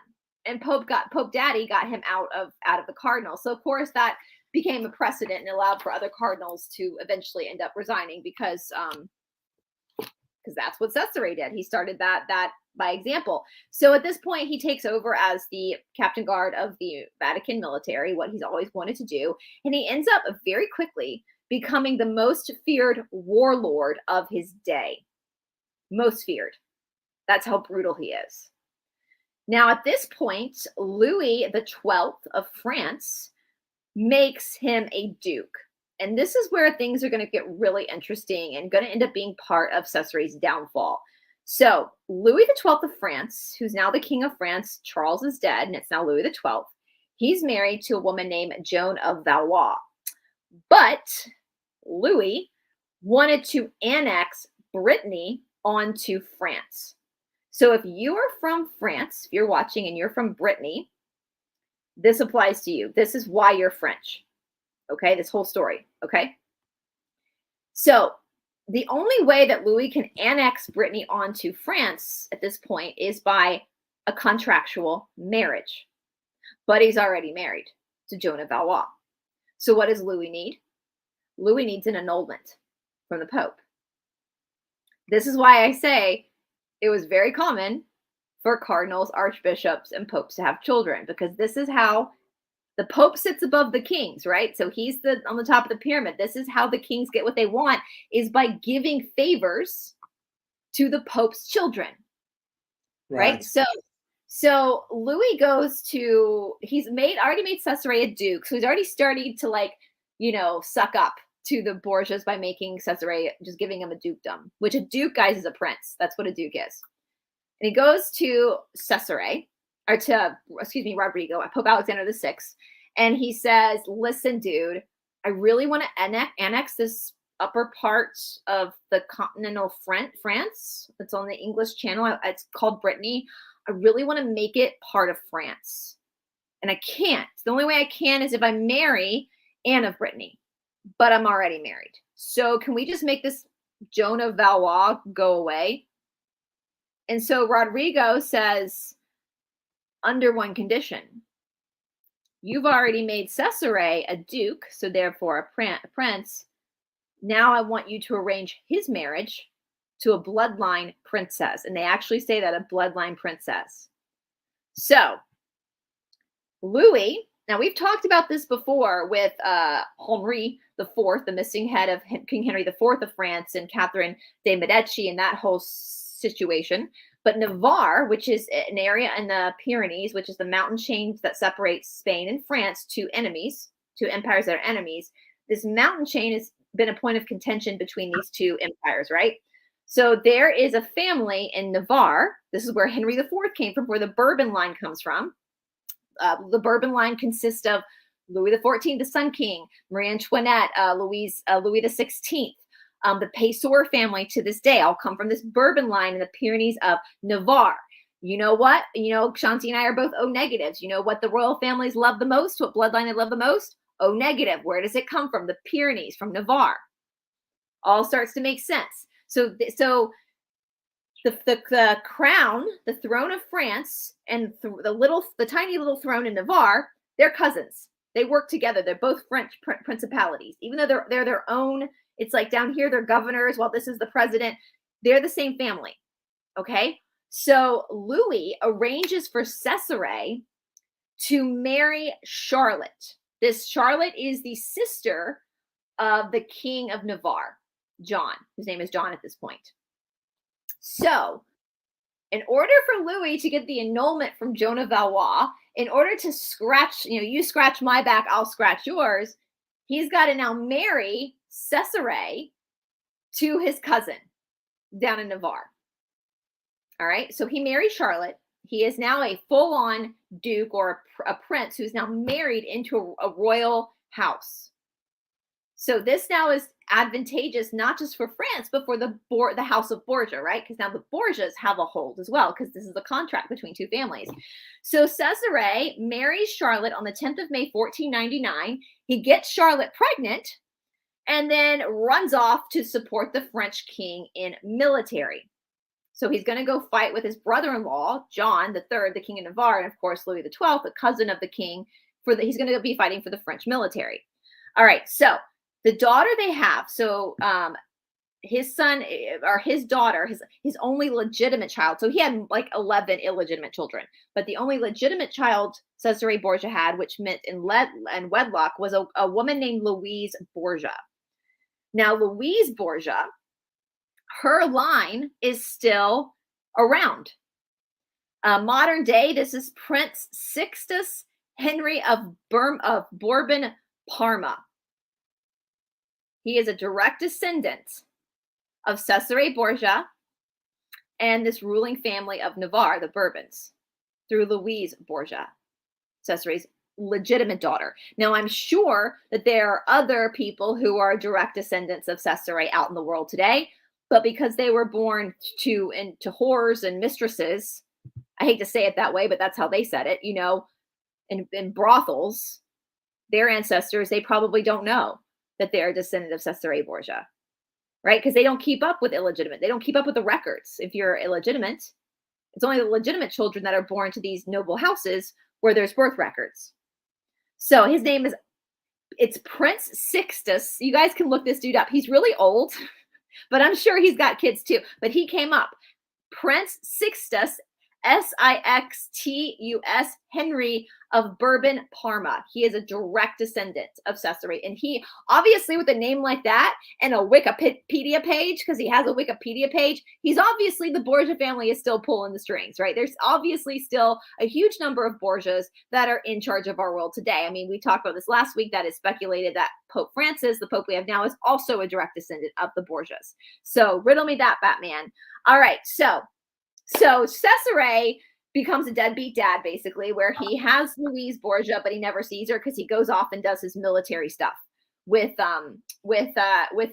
And Pope Daddy got him out of the Cardinals. So of course that became a precedent and allowed for other Cardinals to eventually end up resigning because that's what Cesare did. He started that by example. So at this point, he takes over as the captain guard of the Vatican military, what he's always wanted to do. And he ends up very quickly becoming the most feared warlord of his day. Most feared. That's how brutal he is. Now, at this point, Louis XII of France makes him a duke. And this is where things are going to get really interesting and going to end up being part of Cesare's downfall. So Louis XII of France, who's now the king of France, Charles is dead, and it's now Louis XII. He's married to a woman named Joan of Valois. But Louis wanted to annex Brittany onto France. So if you are from France, if you're watching and you're from Brittany, this applies to you. This is why you're French. Okay, this whole story. Okay. So the only way that Louis can annex Brittany onto France at this point is by a contractual marriage. But he's already married to Joan of Valois. So what does Louis need? Louis needs an annulment from the Pope. This is why I say it was very common for cardinals, archbishops, and popes to have children, because this is how the Pope sits above the kings, right? So he's on the top of the pyramid. This is how the kings get what they want, is by giving favors to the Pope's children, right? So Louis goes to, already made Cesare a duke. So he's already starting to suck up to the Borgias by making Cesare, just giving him a dukedom, which a duke, guys, is a prince. That's what a duke is. And he goes to Rodrigo, Pope Alexander VI, and he says, listen, dude, I really want to annex this upper part of the continental France. It's on the English Channel. It's called Brittany. I really want to make it part of France. And I can't. The only way I can is if I marry Anne of Brittany. But I'm already married. So can we just make this Joan of Valois go away? And so Rodrigo says, under one condition. You've already made Cesare a duke, so therefore a prince. Now I want you to arrange his marriage to a bloodline princess. And they actually say that, a bloodline princess. So Louis, now we've talked about this before with Henri IV, the missing head of King Henry IV of France, and Catherine de' Medici, and that whole situation. But Navarre, which is an area in the Pyrenees, which is the mountain chains that separates Spain and France, to enemies, to empires that are enemies. This mountain chain has been a point of contention between these two empires, right? So there is a family in Navarre. This is where Henry IV came from, where the Bourbon line comes from. The Bourbon line consists of Louis XIV, the Sun King, Marie Antoinette, Louis XVI. The Pesor family to this day all come from this Bourbon line in the Pyrenees of Navarre. You know what? You know, Shanti and I are both O negatives. You know what the royal families love the most? What bloodline they love the most? O negative. Where does it come from? The Pyrenees, from Navarre. All starts to make sense. So the crown, the throne of France, and the tiny little throne in Navarre, they're cousins. They work together. They're both French principalities, even though they're their own. It's like down here, they're governors, while this is the president. They're the same family. Okay. So Louis arranges for Cesare to marry Charlotte. This Charlotte is the sister of the King of Navarre, John, whose name is John at this point. So in order for Louis to get the annulment from Joan of Valois, in order to scratch, you scratch my back, I'll scratch yours, he's got to now marry Cesare to his cousin down in Navarre. All right. So he marries Charlotte. He is now a full-on duke, or a prince, who's now married into a royal house. So this now is advantageous, not just for France, but for the House of Borgia, right? Because now the Borgias have a hold as well, because this is a contract between two families. So Cesare marries Charlotte on the 10th of May, 1499. He gets Charlotte pregnant and then runs off to support the French king in military. So he's going to go fight with his brother-in-law, John III, the king of Navarre, and of course Louis XII, the cousin of the king. He's going to be fighting for the French military. All right, so the daughter they have, so his son or his daughter, his only legitimate child. So he had like 11 illegitimate children, but the only legitimate child Cesare Borgia had, which meant in wedlock, was a woman named Louise Borgia. Now, Louise Borgia, her line is still around. Modern day, this is Prince Sixtus Henry of Bourbon Parma. He is a direct descendant of Cesare Borgia and this ruling family of Navarre, the Bourbons, through Louise Borgia, Cesare's legitimate daughter. Now, I'm sure that there are other people who are direct descendants of Cesare out in the world today, but because they were born to whores and mistresses, I hate to say it that way, but that's how they said it, in brothels, their ancestors, they probably don't know that they're a descendant of Cesare Borgia, right? Because they don't keep up with illegitimate. They don't keep up with the records. If you're illegitimate, it's only the legitimate children that are born to these noble houses where there's birth records. So his name it's Prince Sixtus. You guys can look this dude up. He's really old, but I'm sure he's got kids too. But he came up. Prince Sixtus, Sixtus Henry of Bourbon Parma. He is a direct descendant of Cesare. And he, obviously with a name like that and a Wikipedia page, because he has a Wikipedia page, he's obviously, the Borgia family is still pulling the strings, right? There's obviously still a huge number of Borgias that are in charge of our world today. I mean, we talked about this last week, that is speculated that Pope Francis, the Pope we have now, is also a direct descendant of the Borgias. So riddle me that, Batman. All right, so Cesare becomes a deadbeat dad, basically, where he has Louise Borgia, but he never sees her because he goes off and does his military stuff with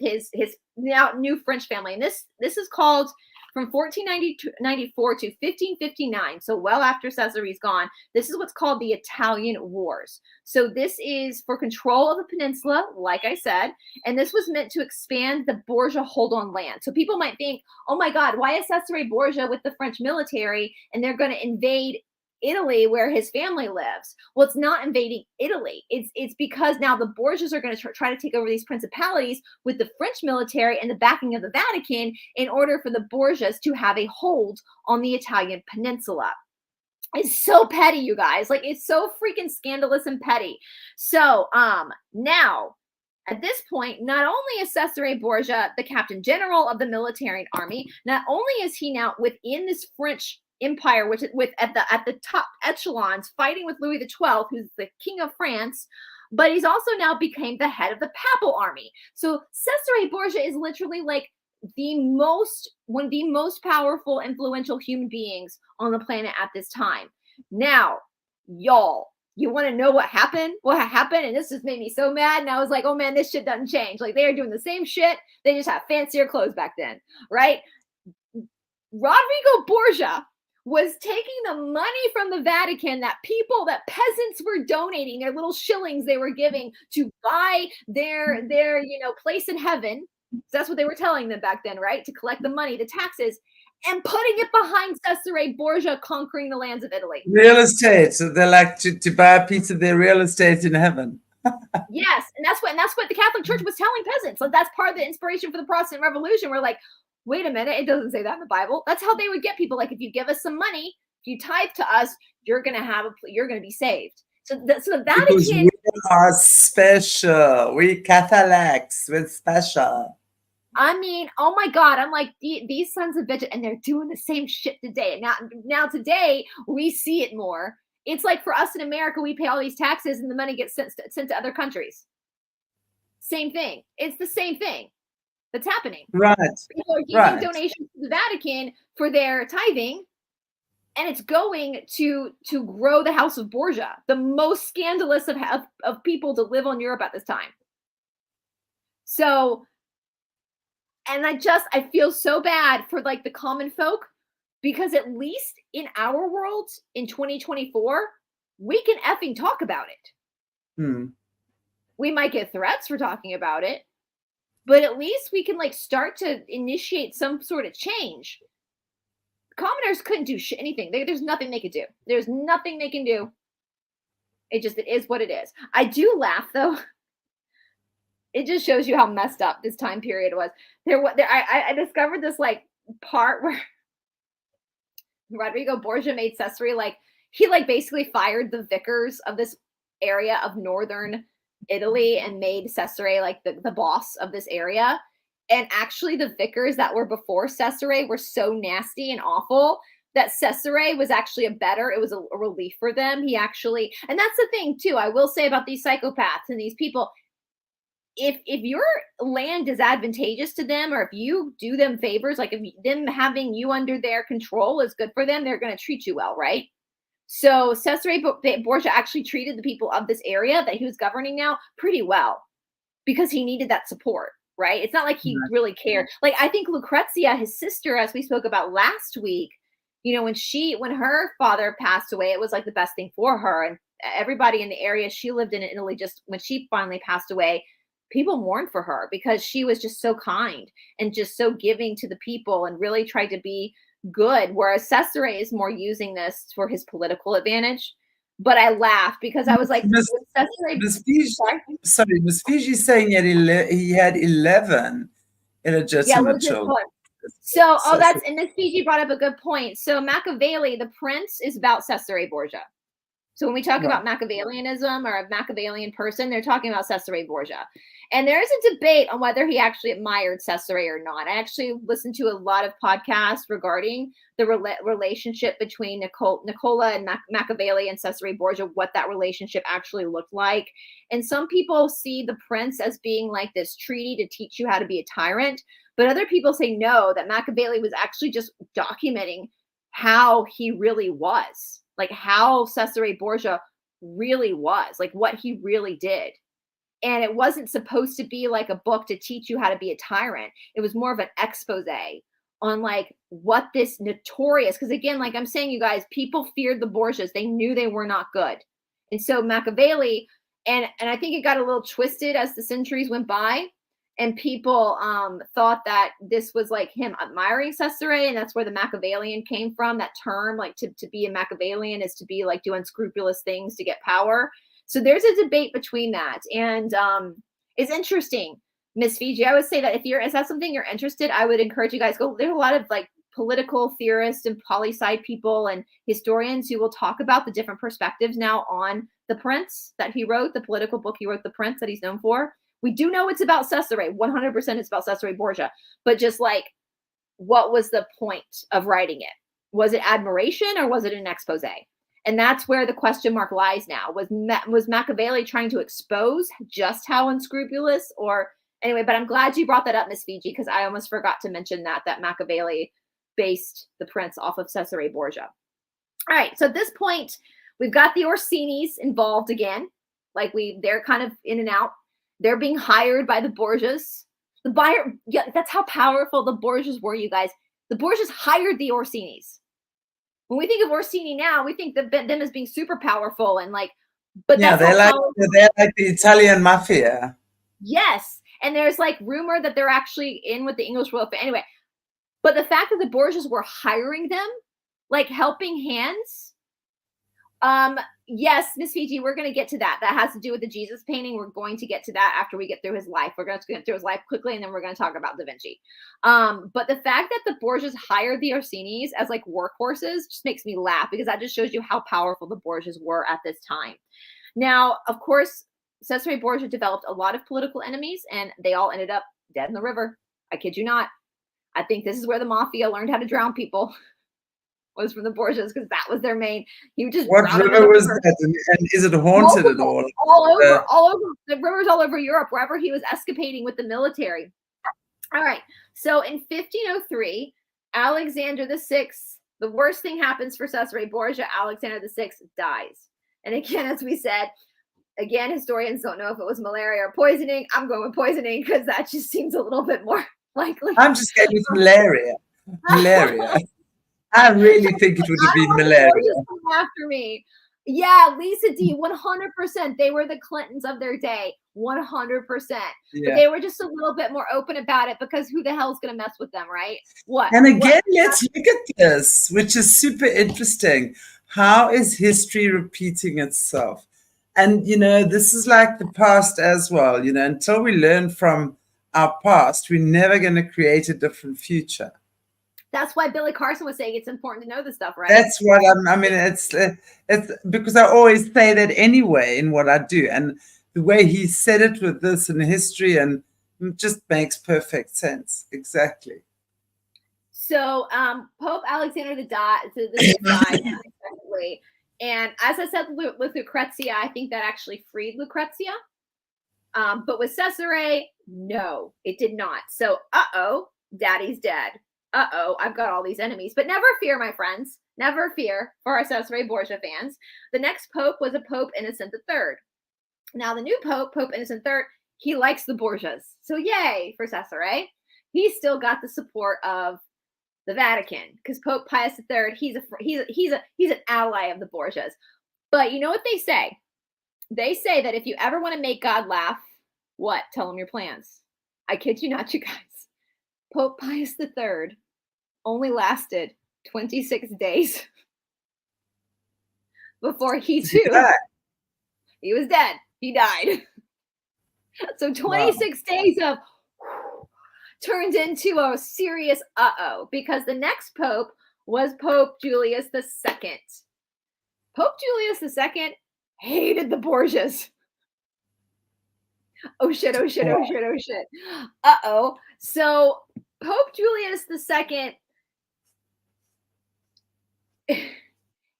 his now new French family. And this is called from 1494 to 1559, so well after Cesare's gone, this is what's called the Italian Wars. So this is for control of the peninsula, like I said, and this was meant to expand the Borgia hold on land. So people might think, oh my God, why is Cesare Borgia with the French military and they're going to invade Italy where his family lives? Well, it's not invading Italy. It's because now the Borgias are going to try to take over these principalities with the French military and the backing of the Vatican in order for the Borgias to have a hold on the Italian peninsula. It's so petty, you guys. Like, it's so freaking scandalous and petty. So now at this point, not only is Cesare Borgia the captain general of the military and army, not only is he now within this French empire, which with at the top echelons, fighting with Louis XII, who's the king of France, but he's also now became the head of the papal army. So Cesare Borgia is literally like one of the most powerful, influential human beings on the planet at this time. Now, y'all, you want to know what happened? What happened? And this just made me so mad. And I was like, oh man, this shit doesn't change. Like, they are doing the same shit. They just have fancier clothes back then, right? Rodrigo Borgia was taking the money from the Vatican that peasants were donating, their little shillings they were giving to buy their place in heaven. That's what they were telling them back then, right? To collect the money, the taxes, and putting it behind Cesare Borgia conquering the lands of Italy. Real estate. So they're like to buy a piece of their real estate in heaven. Yes, and that's what the Catholic Church was telling peasants. Like, that's part of the inspiration for the Protestant Revolution. We're like, wait a minute, it doesn't say that in the Bible. That's how they would get people. Like, if you give us some money, if you tithe to us, you're gonna be saved. So the Vatican. Because we are special. We Catholics, we're special. I mean, oh my God, I'm like, these sons of bitches, and they're doing the same shit today. Now today, we see it more. It's like for us in America, we pay all these taxes and the money gets sent to other countries. Same thing. It's the same thing that's happening. Right. People are giving donations to the Vatican for their tithing, and it's going to grow the House of Borgia, the most scandalous of people to live on Europe at this time. So, and I feel so bad for like the common folk, because at least in our world in 2024, we can effing talk about it. We might get threats for talking about it, but at least we can like start to initiate some sort of change. Commoners couldn't do anything. There's nothing they could do. There's nothing they can do. It is what it is. I do laugh though. It just shows you how messed up this time period was. I discovered this like part where Rodrigo Borgia made Cesare he basically fired the vicars of this area of northern Italy and made Cesare like the boss of this area. And actually the vicars that were before Cesare were so nasty and awful that Cesare was actually it was a relief for them. And that's the thing too, I will say about these psychopaths and these people. If your land is advantageous to them, or if you do them favors, like if them having you under their control is good for them, they're going to treat you well, right? So Cesare Borgia actually treated the people of this area that he was governing now pretty well, because he needed that support, right? It's not like he really cared. Like, I think Lucrezia, his sister, as we spoke about last week, when her father passed away, it was like the best thing for her. And everybody in the area she lived in Italy, just when she finally passed away, people mourned for her because she was just so kind and just so giving to the people and really tried to be good. Whereas Cesare is more using this for his political advantage. But I laughed because I was like, Miss Fiji saying he had 11 illegitimate children. So, and Miss Fiji brought up a good point. So Machiavelli, the prince, is about Cesare Borgia. So when we talk about Machiavellianism or a Machiavellian person, they're talking about Cesare Borgia. And there is a debate on whether he actually admired Cesare or not. I actually listened to a lot of podcasts regarding the relationship between Nicola and Machiavelli and Cesare Borgia, what that relationship actually looked like. And some people see the prince as being like this treaty to teach you how to be a tyrant. But other people say no, that Machiavelli was actually just documenting how he really was. Like how Cesare Borgia really was, like what he really did. And it wasn't supposed to be like a book to teach you how to be a tyrant. It was more of an expose on like what this notorious, because again, like I'm saying, you guys, people feared the Borgias. They knew they were not good. And so Machiavelli, and I think it got a little twisted as the centuries went by, and people thought that this was like him admiring Cesare, and that's where the Machiavellian came from, that term, like to be a Machiavellian is to be like do unscrupulous things to get power. So there's a debate between that. And it's interesting, Miss Fiji. I would say that if that's something you're interested, I would encourage you guys go. There's a lot of like political theorists and poli-sci people and historians who will talk about the different perspectives now on the Prince that he wrote, the political book he wrote, The Prince, that he's known for. We do know it's about Cesare. 100% it's about Cesare Borgia. But just like, what was the point of writing it? Was it admiration or was it an expose? And that's where the question mark lies now. Was Machiavelli trying to expose just how unscrupulous? Or anyway, but I'm glad you brought that up, Miss Fiji, because I almost forgot to mention that Machiavelli based The Prince off of Cesare Borgia. All right, so at this point, we've got the Orsinis involved again. Like they're kind of in and out. They're being hired by the Borgias. The buyer, yeah, that's how powerful the Borgias were, you guys. The Borgias hired the Orsinis. When we think of Orsini now, we think of them as being super powerful and like, but yeah, they're like the Italian mafia. Yes, and there's like rumor that they're actually in with the English royal family. Anyway, but the fact that the Borgias were hiring them, like helping hands. Yes, Miss Fiji, we're going to get to that. That has to do with the Jesus painting. We're going to get to that after we get through his life. We're going to get through his life quickly, and then we're going to talk about Da Vinci. But the fact that the Borgias hired the Orsinis as like workhorses just makes me laugh, because that just shows you how powerful the Borgias were at this time. Now, of course, Cesare Borgia developed a lot of political enemies, and they all ended up dead in the river. I kid you not. I think this is where the mafia learned how to drown people. Was from the Borgias, because that was their main. He would just. What river was that? And is it haunted at all? All over the rivers, all over Europe, wherever he was escapading with the military. All right. So in 1503, Alexander VI, the worst thing happens for Cesare Borgia. Alexander VI dies. And again, as we said, again, historians don't know if it was malaria or poisoning. I'm going with poisoning because that just seems a little bit more likely. I'm just going with malaria. Malaria. I really think it would have been malaria. After me. Yeah, Lisa D, 100%. They were the Clintons of their day, 100%. Yeah. But they were just a little bit more open about it, because who the hell is going to mess with them, right? What? And again, let's look at this, which is super interesting. How is history repeating itself? And, you know, this is like the past as well. You know, until we learn from our past, we're never going to create a different future. That's why Billy Carson was saying it's important to know this stuff, right? That's what I mean, it's because I always say that anyway in what I do. And the way he said it with this in history, and it just makes perfect sense. Exactly. So Pope Alexander died, effectively. And as I said with Lucrezia, I think that actually freed Lucrezia. But with Cesare, no, it did not. So, daddy's dead. I've got all these enemies. But never fear, my friends. Never fear for our Cesare Borgia fans. The next pope was a Pope Innocent III. Now, the new Pope, Pope Innocent III, he likes the Borgias. So yay for Cesare. He's still got the support of the Vatican, because Pope Pius III, he's an ally of the Borgias. But you know what they say? They say that if you ever want to make God laugh, what? Tell him your plans. I kid you not, you guys. Pope Pius III only lasted 26 days before he too. He was dead. He died. So 26 days of turns into a serious because the next pope was Pope Julius II. Pope Julius II hated the Borgias. Oh shit. So Pope Julius II,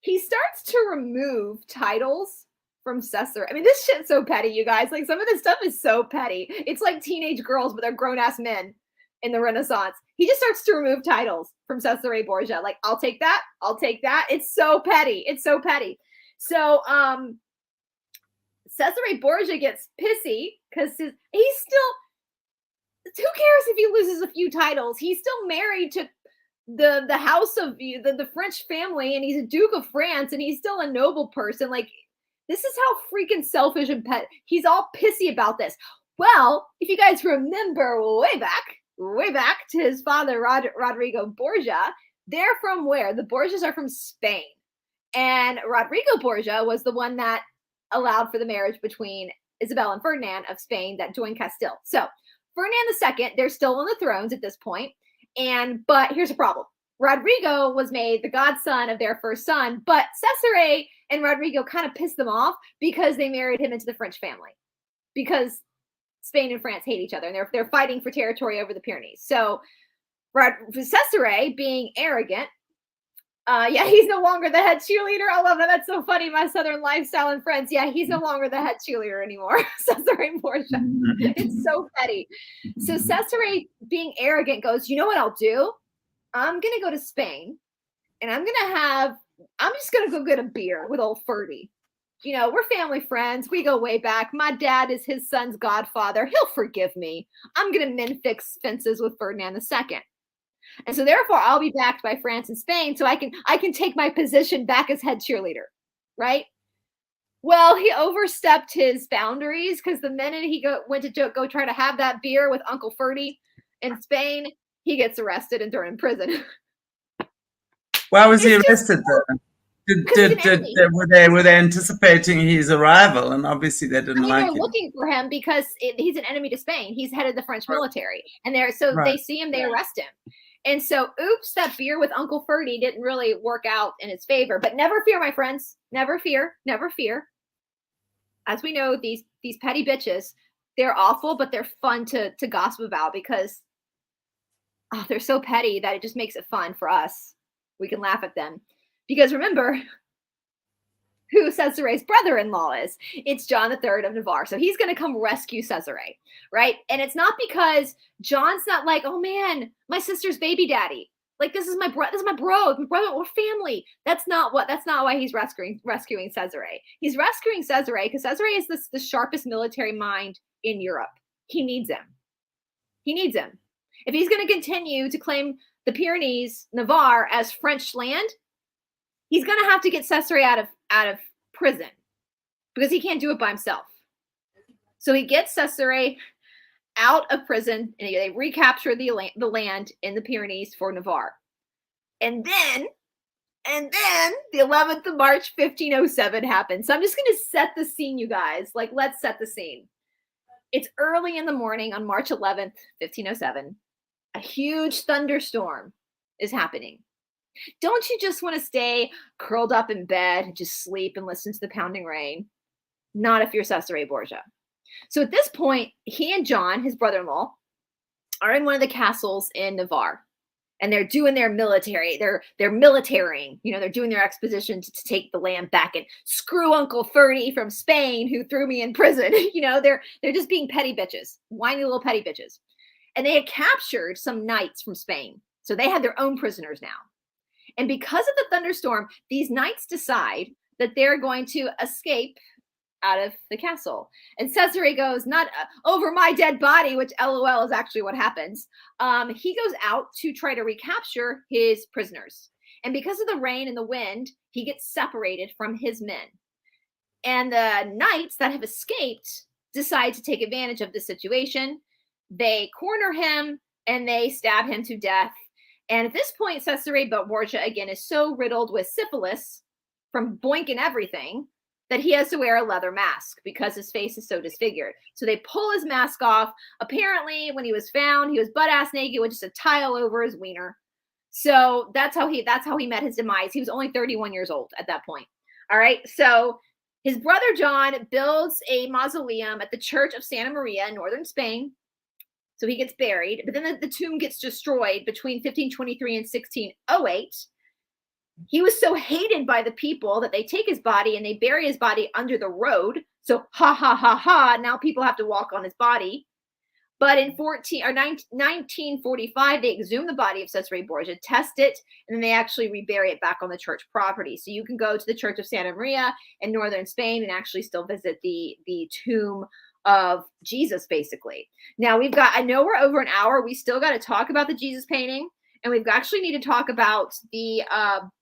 he starts to remove titles from Cesare. I mean, this shit's so petty, you guys. Like, some of this stuff is so petty. It's like teenage girls, but they're grown-ass men in the Renaissance. He just starts to remove titles from Cesare Borgia. Like, I'll take that. It's so petty. So, Cesare Borgia gets pissy because he's still, who cares if he loses a few titles? He's still married to the house of the French family, and he's a Duke of France, and he's still a noble person. Like, this is how freaking selfish and he's all pissy about this. Well, if you guys remember way back to his father, Rodrigo Borgia, they're from where? The Borgias are from Spain. And Rodrigo Borgia was the one that allowed for the marriage between Isabel and Ferdinand of Spain that joined Castile. So Ferdinand II, they're still on the thrones at this point. But here's the problem. Rodrigo was made the godson of their first son, but Cesare and Rodrigo kind of pissed them off because they married him into the French family, because Spain and France hate each other, and they're fighting for territory over the Pyrenees. So Cesare, being arrogant, he's no longer the head cheerleader. I love that. That's so funny. My Southern lifestyle and friends. Yeah, he's no longer the head cheerleader anymore. Cesare Borgia. It's so petty. So Cesare, being arrogant, goes, you know what I'll do? I'm going to go to Spain, and I'm just going to go get a beer with old Ferdy. You know, we're family friends. We go way back. My dad is his son's godfather. He'll forgive me. I'm going to mend fix fences with Ferdinand II. And so therefore I'll be backed by France and Spain, so I can take my position back as head cheerleader, right? Well, he overstepped his boundaries, because the minute he went to go try to have that beer with Uncle Ferdy in Spain, he gets arrested and thrown in prison. Why was he arrested then? Were they anticipating his arrival? And obviously they didn't like him. They're looking for him because he's an enemy to Spain. He's head of the French military. And they see him, they arrest him. And so, oops, that beer with Uncle Ferdy didn't really work out in his favor. But never fear, my friends. Never fear. Never fear. As we know, these petty bitches, they're awful, but they're fun to gossip about, because they're so petty that it just makes it fun for us. We can laugh at them. Because remember who Cesare's brother-in-law is. It's John III of Navarre. So he's going to come rescue Cesare, right? And it's not because John's not like, oh man, my sister's baby daddy. Like, this is my bro, we're family. That's not why he's rescuing Cesare. He's rescuing Cesare because Cesare is the sharpest military mind in Europe. He needs him. If he's going to continue to claim the Pyrenees, Navarre, as French land, he's going to have to get Cesare out of prison, because he can't do it by himself. So he gets Cesare out of prison, and they recapture the land in the Pyrenees for Navarre. And then the 11th of March, 1507 happens. So I'm just going to set the scene, you guys. Like, let's set the scene. It's early in the morning on March 11th, 1507. A huge thunderstorm is happening. Don't you just want to stay curled up in bed and just sleep and listen to the pounding rain? Not if you're Cesare Borgia. So at this point, he and John, his brother-in-law, are in one of the castles in Navarre. And they're doing their military. They're militarying. You know, they're doing their expedition to take the land back and screw Uncle Ferdy from Spain, who threw me in prison. You know, they're just being petty bitches, whiny little petty bitches. And they had captured some knights from Spain. So they had their own prisoners now. And because of the thunderstorm, these knights decide that they're going to escape out of the castle. And Cesare goes, not over my dead body, which LOL is actually what happens. He goes out to try to recapture his prisoners. And because of the rain and the wind, he gets separated from his men. And the knights that have escaped decide to take advantage of the situation. They corner him and they stab him to death. And at this point, Cesare Borgia, again, is so riddled with syphilis from boinking everything that he has to wear a leather mask because his face is so disfigured. So they pull his mask off. Apparently, when he was found, he was butt-ass naked with just a tile over his wiener. So that's how he met his demise. He was only 31 years old at that point. All right. So his brother John builds a mausoleum at the Church of Santa Maria in northern Spain. So he gets buried, but then the tomb gets destroyed between 1523 and 1608. He was so hated by the people that they take his body and they bury his body under the road. So ha, ha, ha, ha. Now people have to walk on his body. But in 1945, they exhume the body of Cesare Borgia, test it, and then they actually rebury it back on the church property. So you can go to the Church of Santa Maria in northern Spain and actually still visit the tomb of Jesus, basically. Now I know we're over an hour. We still got to talk about the Jesus painting, And we actually need to talk about the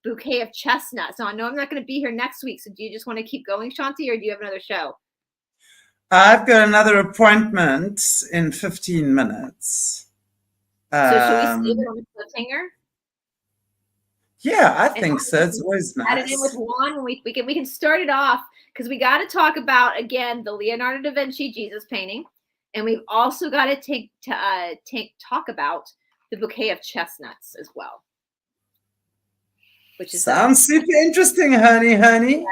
bouquet of chestnuts. So I know I'm not going to be here next week. So do you just want to keep going, Shanti, or do you have another show? I've got another appointment in 15 minutes. So should we save it on the cliffhanger? Yeah, I think so. It's always nice. Add it in with Juan. We can start it off, because we got to talk about, again, the Leonardo da Vinci Jesus painting, and we've also got to talk about the bouquet of chestnuts as well, which is sounds super interesting, honey. Yes.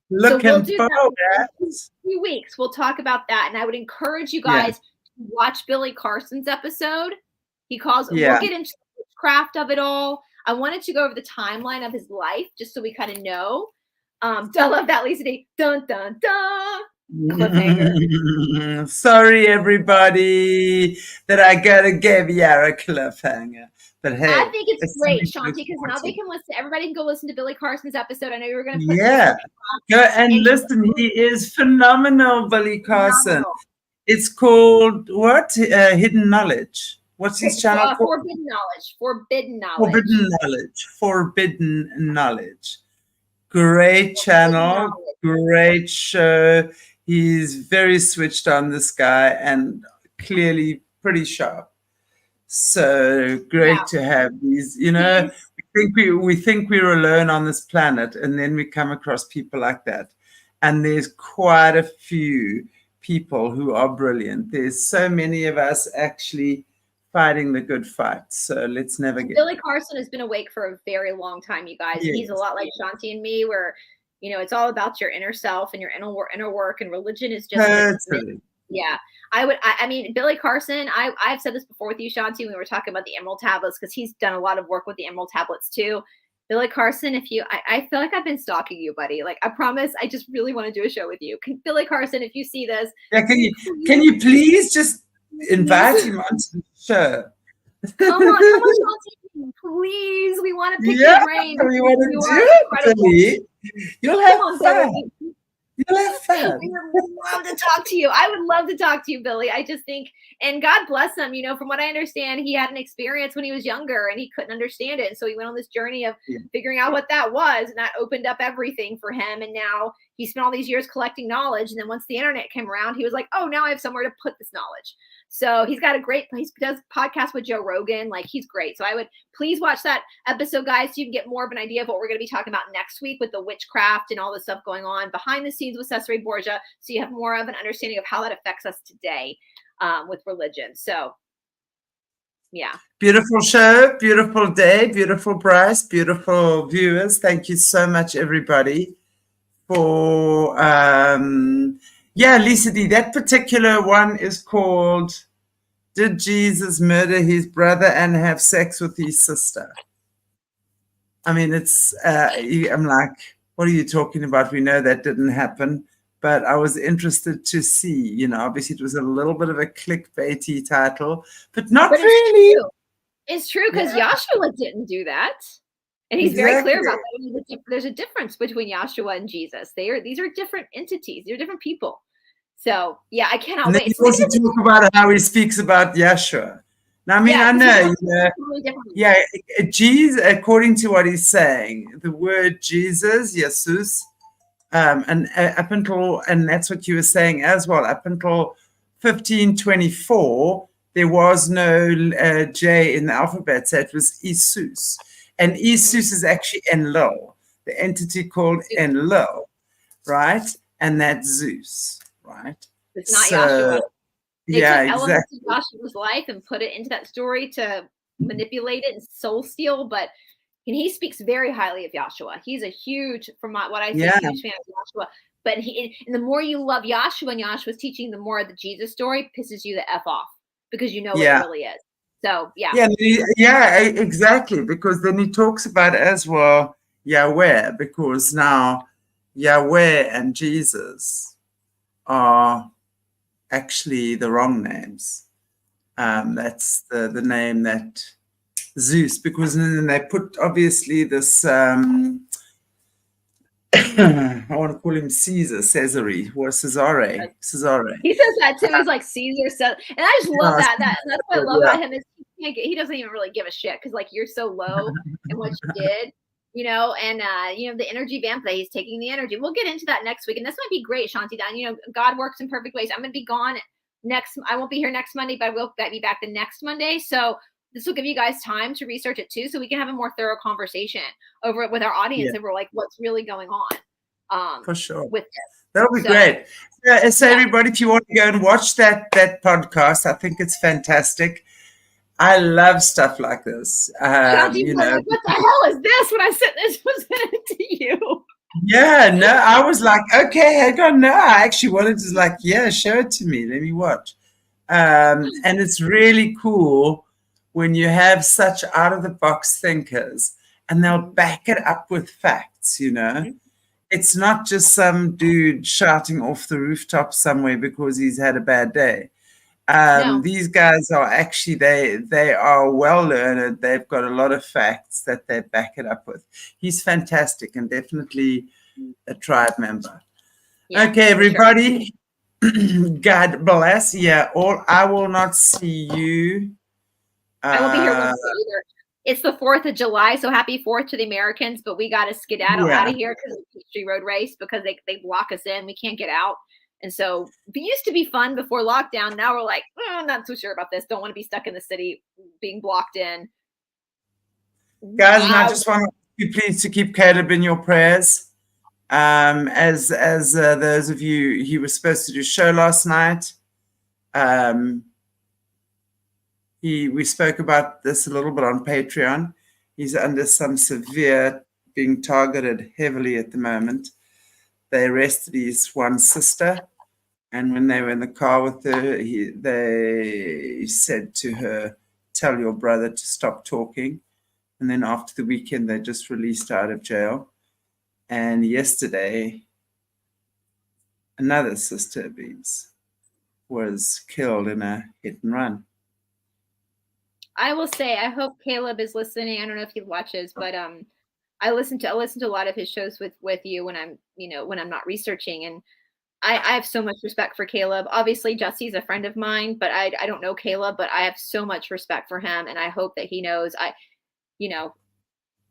Looking forward. In a few weeks, we'll talk about that, and I would encourage you guys to watch Billy Carson's episode. We'll get into the craft of it all. I wanted to go over the timeline of his life just so we kind of know. I love that, Lisa D. Dun dun dun. Cliffhanger. Sorry, everybody, that I gotta give you a cliffhanger. But hey, I think it's great, Shanti, because now they can listen. Everybody can go listen to Billy Carson's episode. I know you were going to put go and listen. He is phenomenal, Billy Carson. It's called what? Hidden Knowledge. What's his channel called? Forbidden Knowledge. Forbidden Knowledge. Forbidden Knowledge. Forbidden Knowledge. Great channel. Great show. He's very switched on, this guy, and clearly pretty sharp. So great to have these, we think we're alone on this planet, and then we come across people like that. And there's quite a few people who are brilliant. There's so many of us actually fighting the good fight. So let's never get Billy Carson has been awake for a very long time, you guys. Yes. He's a lot like Shanti and me, where it's all about your inner self and your inner work, and religion is just I mean, Billy Carson, I've said this before with you, Shanti, when we were talking about the Emerald Tablets, because he's done a lot of work with the Emerald Tablets too. Billy Carson, I feel like I've been stalking you, buddy. Like, I promise, I just really want to do a show with you. Billy Carson, if you see this. Yeah, can you please just invite him onto the show? Come on, Shanti, please. We want to pick your brain. We want to do it, Billy. You'll have fun. You'll have fun. We would love to talk to you. I would love to talk to you, Billy. I just think, and God bless him, from what I understand, he had an experience when he was younger and he couldn't understand it. And so he went on this journey of figuring out what that was, and that opened up everything for him. And now he spent all these years collecting knowledge. And then once the internet came around, he was like, oh, now I have somewhere to put this knowledge. So he does podcasts with Joe Rogan. Like, he's great. So I would please watch that episode, guys, so you can get more of an idea of what we're going to be talking about next week with the witchcraft and all the stuff going on behind the scenes with Cesare Borgia. So you have more of an understanding of how that affects us today with religion. So, yeah. Beautiful show, beautiful day, beautiful Brice, beautiful viewers. Thank you so much, everybody, for... Lisa D, that particular one is called Did Jesus Murder His Brother and Have Sex with His Sister? I mean, I'm like, what are you talking about? We know that didn't happen. But I was interested to see, obviously it was a little bit of a clickbaity title, but not really. It's true, because Yahshua didn't do that. And he's very clear about that. There's a difference between Yahshua and Jesus. These are different entities. They're different people. So, I cannot wait. He also talk about how he speaks about Yahshua. Now, I mean, I know, Jesus, according to what he's saying, the word Jesus, Jesus, and up until, and that's what you were saying as well, up until 1524, there was no J in the alphabet, so it was Isus. And Isus is actually Enlil, the entity called Enlil, right? And that's Zeus, right? It's not Yahshua. They took elements of Yahshua's life and put it into that story to manipulate it and soul steal, but he speaks very highly of Yahshua. He's a huge, from what I see, huge fan of Yahshua. But and the more you love Yahshua and Yahshua's teaching, the more the Jesus story pisses you the F off, because you know what it really is. So, exactly. Because then he talks about as well Yahweh, because now Yahweh and Jesus are actually the wrong names. That's the name that Zeus, because then they put obviously this I want to call him Cesare, Cesare, or Cesare. He says that too. He's like Caesar. And I just love that. That's what I love about him is he he doesn't even really give a shit because like you're so low in what you did, you know, and you know, the energy vamp that he's taking the energy. We'll get into that next week, and this might be great, Shanti. Dan, you know, God works in perfect ways. I'm gonna be gone I won't be here next Monday, but I will be back the next Monday. So this will give you guys time to research it too, so we can have a more thorough conversation over it with our audience, and we're like, what's really going on? For sure. With this. That'll be great. So everybody, if you want to go and watch that podcast, I think it's fantastic. I love stuff like this. You know, like, what the hell is this? When I sent this to you. Yeah, no, I was like, okay, hang on. No, I actually wanted to like, yeah, show it to me. Let me watch. And it's really cool when you have such out of the box thinkers and they'll back it up with facts, you know. Mm-hmm. It's not just some dude shouting off the rooftop somewhere because he's had a bad day. No. These guys are actually, they are well learned. They've got a lot of facts that they back it up with. He's fantastic and definitely a tribe member. Yeah, okay, everybody. Sure. God bless. Yeah, I will not see you. I won't be here Wednesday either. It's the 4th of July, so happy 4th to the Americans, but we got to skedaddle out of here because of the Peachtree Road race because they block us in. We can't get out. And so it used to be fun before lockdown. Now we're like, I'm not too sure about this. Don't want to be stuck in the city being blocked in. Guys, and I just want you please to keep Caleb in your prayers. As those of you, he was supposed to do a show last night. We spoke about this a little bit on Patreon. He's under some severe, being targeted heavily at the moment. They arrested his one sister, and when they were in the car with her, they said to her, "Tell your brother to stop talking." And then after the weekend, they just released her out of jail. And yesterday, another sister of his was killed in a hit and run. I will say, I hope Caleb is listening. I don't know if he watches, but I listen to a lot of his shows with you when I'm not researching, and I have so much respect for Caleb. Obviously, Jesse's a friend of mine, but I don't know Caleb, but I have so much respect for him, and I hope that he knows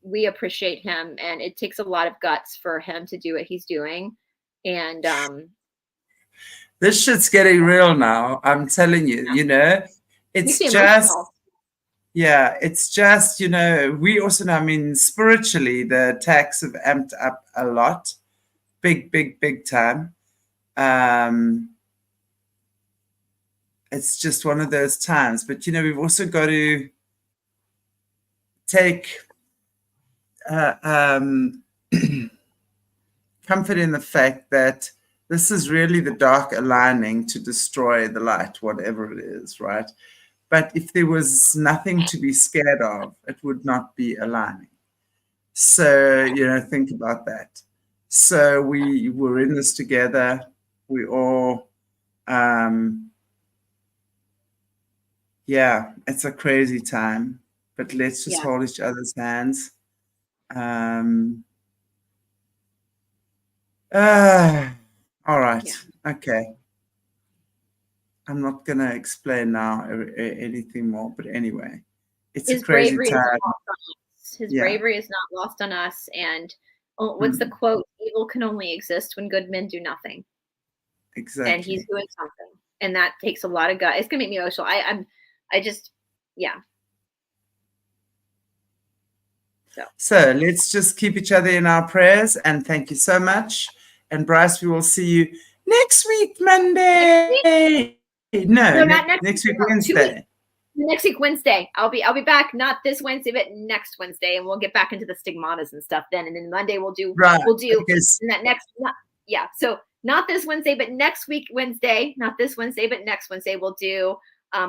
we appreciate him, and it takes a lot of guts for him to do what he's doing. And this shit's getting real now. I'm telling you, it's just. Yeah, it's just, we also know, I mean, spiritually, the attacks have amped up a lot. Big, big, big time. It's just one of those times. But, we've also got to take comfort in the fact that this is really the dark aligning to destroy the light, whatever it is, right? But if there was nothing to be scared of, it would not be aligning. So, think about that. So we were in this together. We all, it's a crazy time, but let's just hold each other's hands. All right. Yeah. Okay. I'm not going to explain now anything more, but anyway, it's a crazy time. His bravery is not lost on us. And what's the quote? Evil can only exist when good men do nothing. Exactly. And he's doing something. And that takes a lot of guts. It's going to make me emotional. So let's just keep each other in our prayers. And thank you so much. And Brice, we will see you next week, Monday. No, not next week, Wednesday. Next week, Wednesday. I'll be back, not this Wednesday, but next Wednesday, and we'll get back into the stigmatas and stuff then. And then Monday we'll do So not this Wednesday, but next week, Wednesday. Not this Wednesday, but next Wednesday we'll do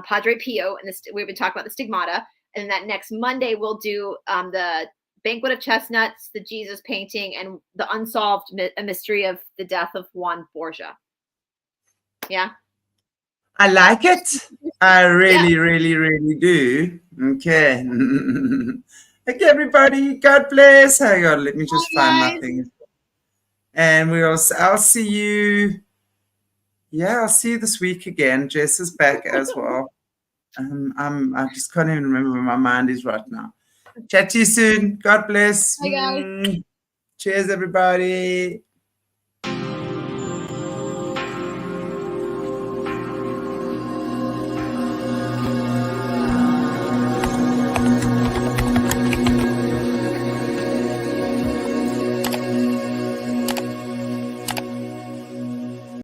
Padre Pio, and we've been talking about the stigmata. And that next Monday we'll do the Banquet of Chestnuts, the Jesus painting, and the unsolved mystery of the death of Juan Borgia. Yeah. I like it. I really, really, really do. Okay. Okay, everybody. God bless. Hang on. Let me just find my thing. And I'll see you. Yeah, I'll see you this week again. Jess is back as well. I just can't even remember where my mind is right now. Chat to you soon. God bless. Bye, guys. Cheers, everybody.